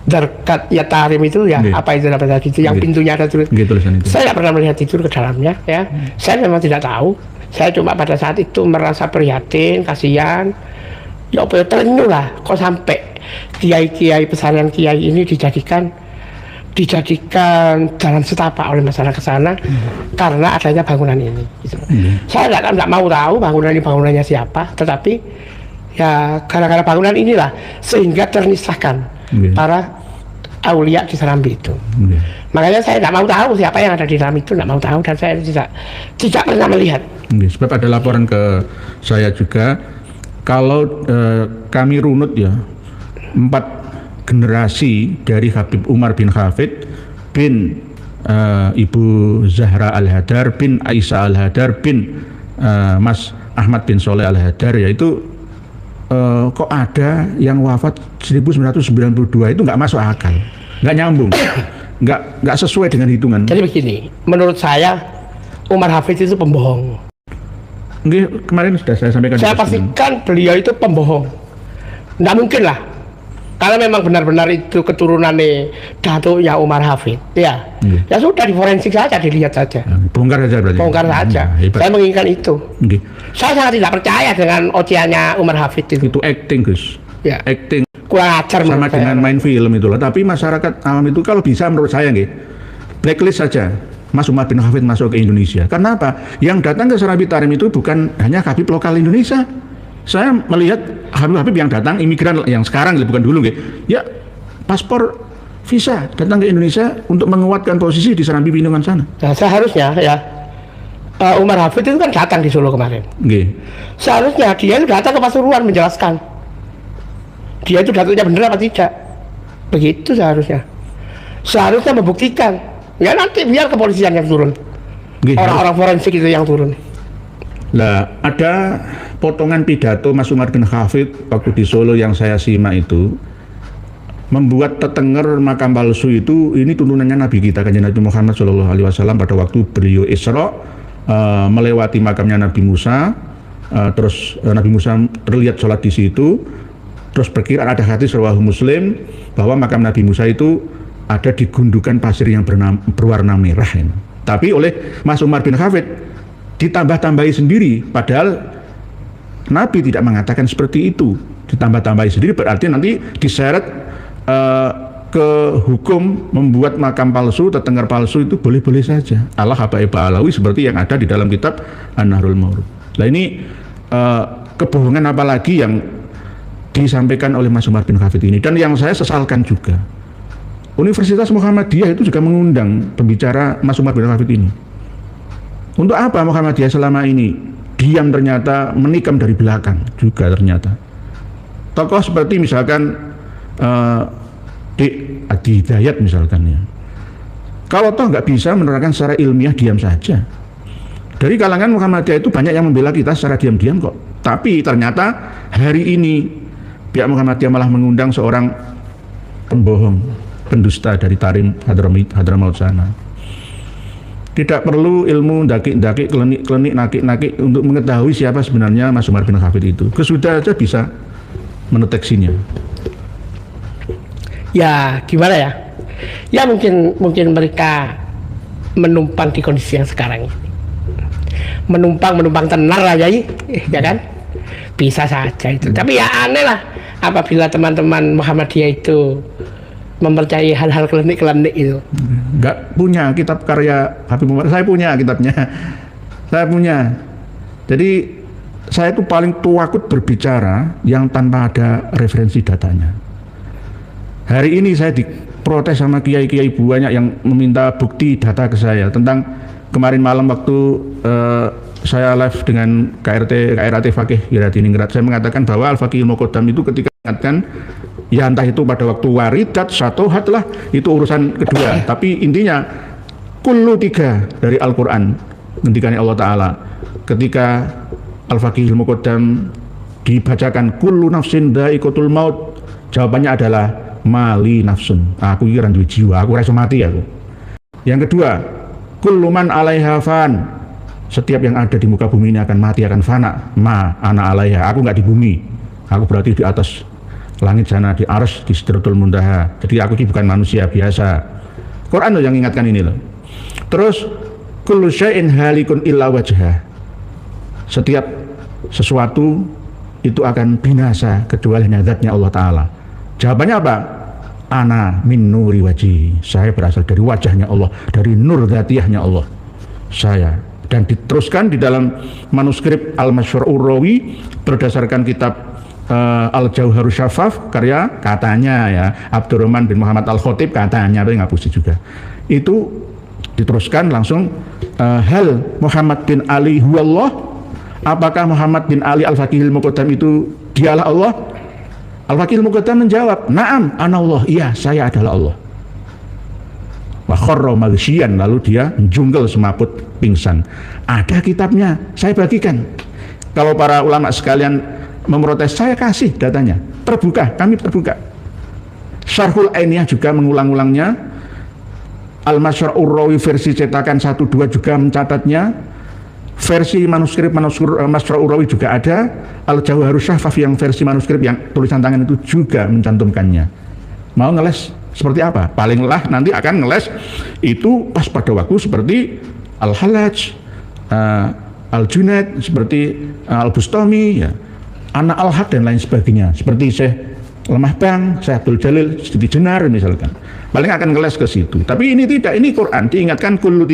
Darkat Yatarim itu ya, apa itu namanya itu yang pintunya ada tulisan itu. Saya tidak pernah melihat itu ke dalamnya ya. Saya memang tidak tahu. Saya cuma pada saat itu merasa prihatin, kasihan. Ya apa ya, terenyuh lah kok sampai kiai-kiai pesantren kiai ini dijadikan jalan setapak oleh masyarakat sana karena adanya bangunan ini gitu. Saya tidak mau tahu bangunannya siapa, tetapi ya gara-gara bangunan inilah sehingga ternisahkan para aulia di Serambi itu. Makanya saya tidak mau tahu siapa yang ada di dalam itu, tidak mau tahu, dan saya tidak pernah melihat. Sebab ada laporan ke saya juga, kalau kami runut ya 4 generasi dari Habib Umar bin Hafid bin Ibu Zahra Al-Hadar bin Aisyah Al-Hadar bin Mas Ahmad bin Sholeh Al-Hadar, yaitu kok ada yang wafat 1992, itu nggak masuk akal, nggak nyambung. nggak sesuai dengan hitungan. Jadi begini, menurut saya Umar Hafidh itu pembohong. Nggih, kemarin sudah saya sampaikan. Saya pastikan beliau itu pembohong. Nggak mungkin lah. Kalau memang benar-benar itu keturunannya datuknya Umar Hafidh, ya, ya sudah diforensik saja, dilihat saja. Bongkar saja berarti. Bongkar saja. Saya menginginkan itu. Nggih. Saya sangat tidak percaya dengan ocehannya Umar Hafidh itu. Itu acting, Gus. Ya. Acting. Kurang ajar sama dengan main film itulah. Tapi masyarakat awam itu kalau bisa menurut saya nggih, blacklist saja Mas Umar bin Hafidh masuk ke Indonesia. Karena apa? Yang datang ke Serabi Tarim itu bukan hanya Habib lokal Indonesia. Saya melihat Habib-Habib yang datang, imigran yang sekarang, bukan dulu nggih. Ya, paspor, visa datang ke Indonesia untuk menguatkan posisi di Serambi Pindungan sana. Nah, seharusnya ya Umar Hafidh itu kan datang di Solo kemarin. Nggih. Seharusnya dia itu datang ke Pasuruan menjelaskan dia itu datuknya benar apa tidak. Begitu seharusnya. Seharusnya membuktikan. Ya nanti biar kepolisian yang turun. Orang-orang forensik itu yang turun. Lah, ada potongan pidato Mas Umar bin Hafidh waktu di Solo yang saya simak itu, membuat tetenger makam palsu itu, ini tuntunannya Nabi kita, Kanjeng Nabi Muhammad SAW pada waktu beliau Isra melewati makamnya Nabi Musa, terus Nabi Musa terlihat sholat di situ, terus berkira ada hadis riwayat Muslim bahwa makam Nabi Musa itu ada di gundukan pasir yang berwarna merah. Tapi oleh Mas Umar bin Hafidh ditambah-tambahi sendiri, padahal Nabi tidak mengatakan seperti itu. Ditambah-tambahi sendiri berarti nanti diseret ke hukum membuat makam palsu, tetenger palsu itu boleh-boleh saja. Allah habaib alawi seperti yang ada di dalam kitab An-Nahrul Mawrud. Nah ini kebohongan apalagi yang disampaikan oleh Mas Umar bin Hafidh ini, dan yang saya sesalkan juga. Universitas Muhammadiyah itu juga mengundang pembicara Mas Umar bin Hafidh ini. Untuk apa Muhammadiyah selama ini diam, ternyata menikam dari belakang juga ternyata. Tokoh seperti misalkan Dik Adi Hidayat misalkan ya. Kalau toh nggak bisa menerangkan secara ilmiah, diam saja. Dari kalangan Muhammadiyah itu banyak yang membela kita secara diam-diam kok. Tapi ternyata hari ini pihak Muhammadiyah malah mengundang seorang pembohong, pendusta dari Tarim Hadramaut sana. Tidak perlu ilmu daki-daki, klenik-klenik, nakik-nakik untuk mengetahui siapa sebenarnya Mas Umar bin Hafidh itu. Kesudah aja bisa mendeteksinya. Ya gimana ya? Ya mungkin mereka menumpang di kondisi yang sekarang ini. Menumpang tenar lah ya kan? Bisa saja itu. Tapi ya aneh lah apabila teman-teman Muhammadiyah itu mempercayai hal-hal klinik-klinik itu. Nggak punya kitab karya Habib Umar. Saya punya kitabnya. Saya punya. Jadi saya itu paling takut berbicara yang tanpa ada referensi datanya. Hari ini saya diprotes sama kiai-kiai banyak yang meminta bukti data ke saya tentang kemarin malam waktu saya live dengan KRAT Fakih Wiradiningrat. Saya mengatakan bahwa Al-Faqihul Muqaddam itu ketika ingatkan, ya entah itu pada waktu waridat, syatohat lah, itu urusan kedua. Tapi intinya, kullu 3 dari Al-Quran, ngendikannya Allah Ta'ala. Ketika Al-Faqihul Muqaddam dibacakan, kullu nafsin dha'iqatul maut, jawabannya adalah, mali nafsun. Aku kira duwe jiwa, aku rasa mati aku. Yang kedua, kullu man 'alaiha fan, setiap yang ada di muka bumi ini akan mati, akan fana. Ma ana 'alaiha, aku nggak di bumi, aku berarti di atas langit sana, di arsy, di Sidratul Muntaha. Jadi aku ini bukan manusia biasa. Quran loh yang ingatkan ini loh. Terus kullu syai'in halikun illa wajhah, setiap sesuatu itu akan binasa kecuali hanya zatnya Allah Ta'ala. Jawabannya apa? Ana min nuri wajhi, saya berasal dari wajahnya Allah, dari nur dzatiyahnya Allah saya. Dan diteruskan di dalam manuskrip Al-Masyhur Rawi berdasarkan kitab Al-Jauharus Syafaf karya katanya ya Abdurrahman bin Muhammad Al-Khatib, katanya tapi ngapusi juga. Itu diteruskan langsung hal Muhammad bin Ali huwallah, apakah Muhammad bin Ali Al-Faqihul Muqaddam itu dialah Allah? Al-Faqihul Muqaddam menjawab, na'am ana Allah, iya saya adalah Allah. Wa kharra maghsyian, lalu dia menjungkel semaput pingsan. Ada kitabnya, saya bagikan. Kalau para ulama sekalian memprotes, saya kasih datanya, terbuka, kami terbuka. Syarhul Ainiyah juga mengulang-ulangnya, Al-Masyra'ur Rawi versi cetakan 1-2 juga mencatatnya. Versi manuskrip Masyra'ur Rawi juga ada. Al-Jawharus Syahfaf yang versi manuskrip yang tulisan tangan itu juga mencantumkannya. Mau ngeles seperti apa? Paling lah nanti akan ngeles itu pas pada waktu seperti Al-Hallaj, Al-Junaid, seperti Al-Bustami, ya, Anak Al-Haq dan lain sebagainya. Seperti Syekh Lemah Bang, Syekh Abdul Jalil, Siti Jenar misalkan. Paling akan ngeles ke situ. Tapi ini tidak, ini Quran diingatkan kullu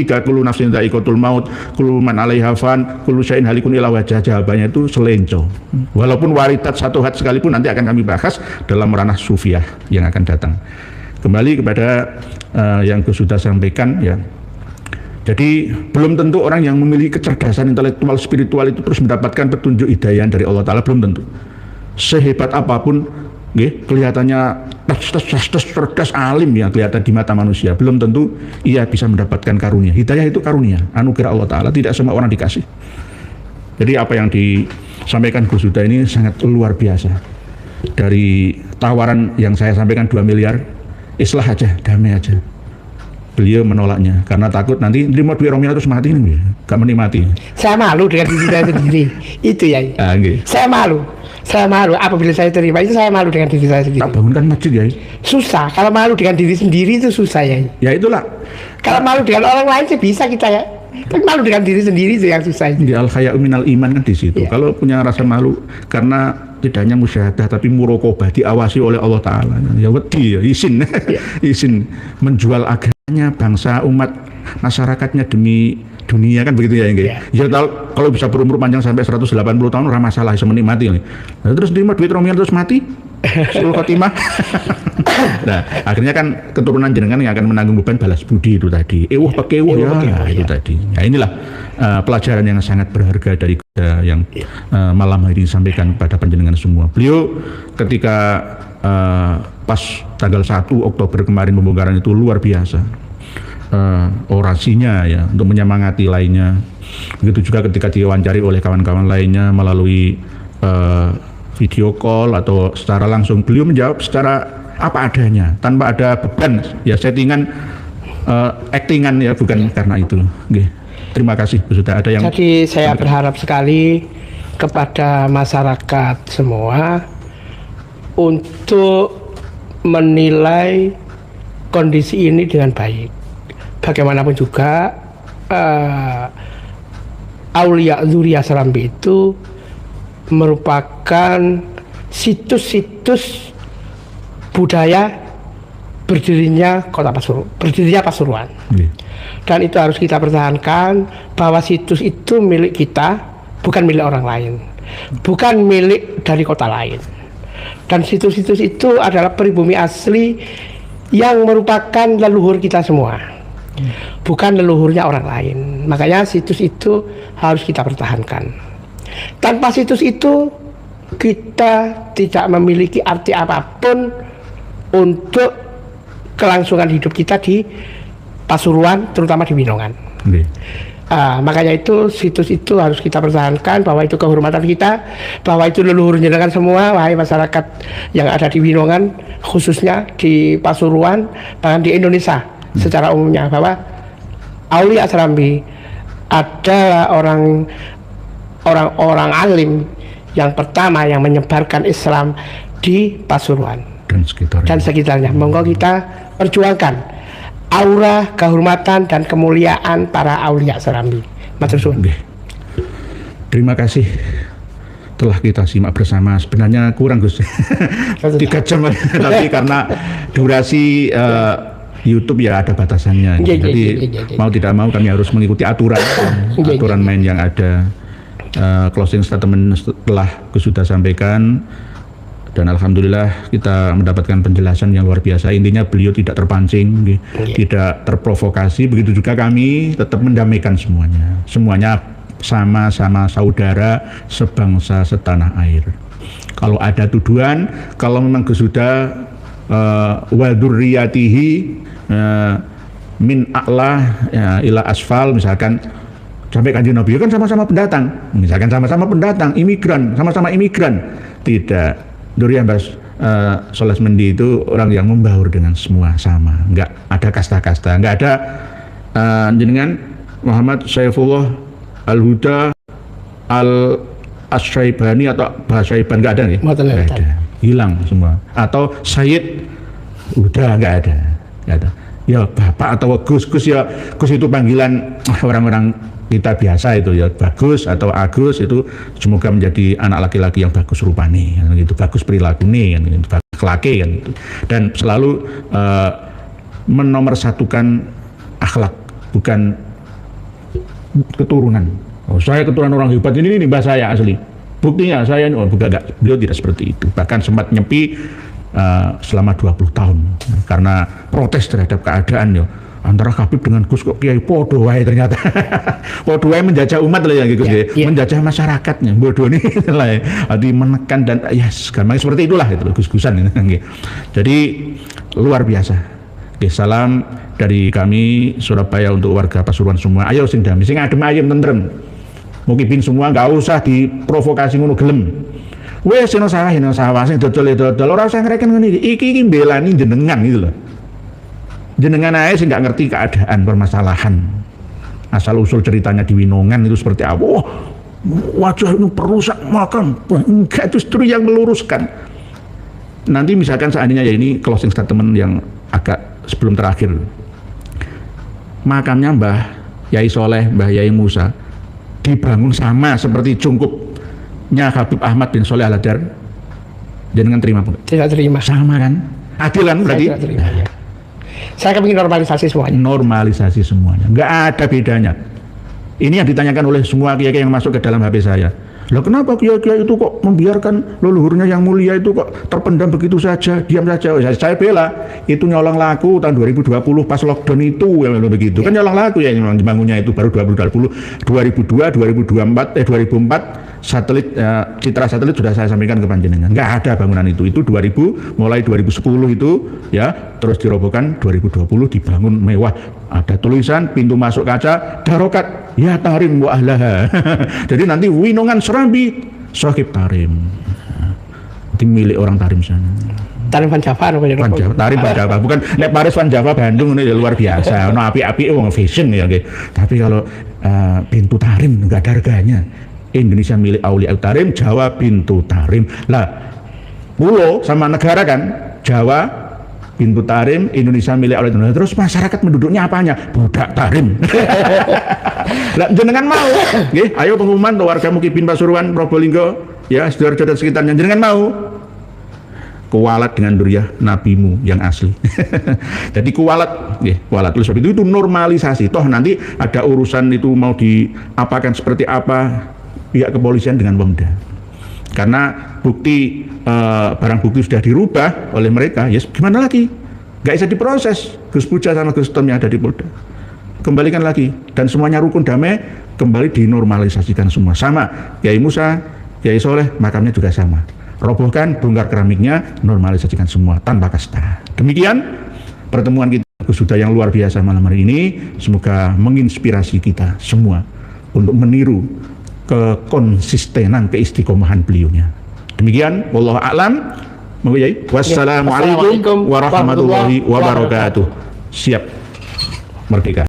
nafsin dha'iqatul maut, kullu man 'alaiha fan, kullu syai'in halikun illa wajhah. Jawabannya itu selenco. Walaupun waridat satu had sekalipun nanti akan kami bahas dalam ranah sufiah yang akan datang. Kembali kepada yang Gus sudah sampaikan, ya. Jadi belum tentu orang yang memiliki kecerdasan intelektual spiritual itu terus mendapatkan petunjuk hidayah dari Allah Ta'ala, belum tentu. Sehebat apapun kelihatannya cerdas alim ya kelihatan di mata manusia, belum tentu ia bisa mendapatkan karunia. Hidayah itu karunia, anugerah Allah Ta'ala, tidak semua orang dikasih. Jadi apa yang disampaikan Gus Huda ini sangat luar biasa. Dari tawaran yang saya sampaikan 2 miliar, islah aja, damai aja, beliau menolaknya karena takut nanti terima duit Romilah terus mati nih, gak menikmati. Saya malu dengan diri saya sendiri. Itu ya. Saya malu apabila saya terima itu, saya malu dengan diri saya sendiri. Tak bangunkan masjid ya. Susah kalau malu dengan diri sendiri itu susah ya. Ya itulah. Kalau malu dengan orang lain sih bisa kita ya. Tapi malu dengan diri sendiri itu yang susah. Di al-khaya'u minal iman kan di situ. Ya. Kalau punya rasa malu karena tidak hanya musyahadah tapi muraqabah, diawasi oleh Allah Ta'ala. Ya wedi ya, izin. Ya. Izin menjual agamanya, bangsa, umat, masyarakatnya demi dunia kan begitu ya. Ya kalau bisa berumur panjang sampai 180 tahun ora masalah, bisa menikmati. Nah, terus terima duit Romian terus mati. Sul khotimah. Nah, akhirnya kan keturunan jenengan yang akan menanggung beban balas budi itu tadi. Pakewuh ya, itu tadi. Nah, inilah pelajaran yang sangat berharga dari yang malam hari ini disampaikan kepada panjenengan semua. Beliau ketika pas tanggal 1 Oktober kemarin pembongkaran itu luar biasa. Orasinya ya untuk menyemangati lainnya. Begitu juga ketika diwawancari oleh kawan-kawan lainnya melalui video call atau secara langsung, beliau menjawab secara apa adanya tanpa ada beban ya, settingan actingan ya, bukan karena itu. Terima kasih sudah ada yang. Jadi saya berharap sekali kepada masyarakat semua untuk menilai kondisi ini dengan baik. Bagaimanapun juga Aulia Dzuriyah Serambi itu merupakan situs-situs budaya berdirinya Pasuruan. Dan itu harus kita pertahankan, bahwa situs itu milik kita, bukan milik orang lain, bukan milik dari kota lain. Dan situs-situs itu adalah pribumi asli yang merupakan leluhur kita semua, bukan leluhurnya orang lain. Makanya situs itu harus kita pertahankan. Tanpa situs itu kita tidak memiliki arti apapun untuk kelangsungan hidup kita di Pasuruan, terutama di Winongan. Makanya itu situs itu harus kita pertahankan, bahwa itu kehormatan kita, bahwa itu leluhur jenengan semua, wahai masyarakat yang ada di Winongan, khususnya di Pasuruan, bahkan di Indonesia secara umumnya, bahwa Aulia Serambi adalah orang-orang alim yang pertama yang menyebarkan Islam di Pasuruan dan sekitarnya. Monggo kita perjuangkan aura kehormatan dan kemuliaan para Aulia Serambi. Matur suwun. Terima kasih telah kita simak bersama. Sebenarnya kurang Gus 3 jam tapi karena durasi YouTube ya ada batasannya. Jadi mau tidak mau kami harus mengikuti aturan main yang ada. Closing statement setelah Gus sudah sampaikan, dan alhamdulillah kita mendapatkan penjelasan yang luar biasa. Intinya beliau tidak terpancing, tidak terprovokasi. Begitu juga kami tetap mendamaikan semuanya sama-sama saudara, sebangsa setanah air. Kalau ada tuduhan, kalau memang Gus sudah wa dzurriyyatihi min a'la ila asfal, misalkan sampai Kanjeng Nabi kan sama-sama pendatang, misalkan sama-sama pendatang, imigran, sama-sama imigran, tidak. Durian Bas Soleh Mendi itu orang yang membaur dengan semua sama, nggak ada kasta-kasta, nggak ada jenengan Muhammad Saifullah Al-Huda Al-Asyaibani atau Bahasaiban, nggak ada nih, nggak ada, hilang semua. Atau Sayyid udah nggak ada. Ya Bapak atau Gus ya, Gus itu panggilan orang-orang kita biasa itu ya, bagus atau Agus itu semoga menjadi anak laki-laki yang bagus rupane, gitu, bagus perilaku nih, gitu, bagus laki kan gitu. Dan selalu menomorsatukan akhlak, bukan keturunan. Oh, saya keturunan orang hebat ini mbah saya asli. Buktinya saya bukan, beliau tidak seperti itu. Bahkan sempat nyepi selama 20 tahun karena protes terhadap keadaan ya. Antara Habib dengan Gus kok kiai podo wae ternyata. Podo wae menjajah umat lah ya gitu, menjajah masyarakatnya. Bodoh nih lah, arti menekan dan gampang seperti itulah itu Gus-Gusan ini. Jadi luar biasa. Salam dari kami Surabaya untuk warga Pasuruan semua. Ayo sing damai, sing adem ayem tentrem. Mukibin semua enggak usah diprovokasi ngono gelem. Wes sing sawah sing dodol ora usah ngreken ngene iki mbelani jenengan gitu loh. Jenengan aja sih nggak ngerti keadaan permasalahan, asal usul ceritanya di Winongan itu seperti apa. Oh, wajah ini perusak makam, enggak, justru yang meluruskan. Nanti misalkan seandainya ya ini closing statement yang agak sebelum terakhir, makamnya Mbah Yai Soleh, Mbah Yai Musa dibangun sama seperti cungkupnya Habib Ahmad bin Soleh Al-Hadar, jenengan terima pun? Tidak terima. Sama kan? Adil kan berarti? Saya tidak terima, ya. Saya kepingin normalisasi semuanya. Normalisasi semuanya, nggak ada bedanya. Ini yang ditanyakan oleh semua kiai yang masuk ke dalam HP saya. Loh kenapa kiai itu kok membiarkan leluhurnya yang mulia itu kok terpendam begitu saja, diam saja? Saya bela, itu nyolong laku tahun 2020 pas lockdown itu ya, begitu. Kan nyolong laku ya, dibangunnya itu baru 2020, 2002, 2024, 2004 satelit, citra satelit sudah saya sampaikan ke panjenengan. Nggak ada bangunan itu 2000, mulai 2010 itu ya, terus dirobohkan 2020 dibangun mewah. Ada tulisan pintu masuk kaca darokat ya tarim wa ahlaha. Jadi nanti Winongan Serambi Sohib Tarim, itu milik orang Tarim sana. Tarim Van Java, Tarim Van Java, bukan Nek Paris Van Java Bandung ini luar biasa. No api-api wong fashion ya, okay. Tapi kalau pintu Tarim nggak ada harganya. Indonesia milik Aulia Tarim, Jawa pintu Tarim. Lah, pulau sama negara kan, Jawa pintu Tarim, Indonesia milik Aulia Tarim. Terus masyarakat menduduknya apanya? Budak Tarim. Lah, jenengan mau? Nggih, ayo pengumuman untuk warga Mukibin Pasuruan, Probolinggo, ya, Sidoarjo dan sekitarnya. Jenengan mau? Kuwalat dengan duriah nabimu yang asli. Jadi kuwalat, kuwalat. Oleh sebab itu normalisasi. Toh nanti ada urusan itu mau diapakan seperti apa pihak kepolisian dengan Pemda. Karena bukti barang bukti sudah dirubah oleh mereka, ya gimana lagi? Nggak bisa diproses. Gus Puja sama Gus Tom yang ada di Polda. Kembalikan lagi dan semuanya rukun damai, kembali dinormalisasikan semua sama. Kiai Musa, Kiai Soleh, makamnya juga sama. Robohkan, bongkar keramiknya, normalisasikan semua tanpa kasta. Demikian pertemuan kita sudah yang luar biasa malam hari ini. Semoga menginspirasi kita semua untuk meniru kekonsistenan, keistiqomahan beliaunya. Demikian, wallahu a'lam. Wassalamualaikum warahmatullahi wabarakatuh. Siap merdeka.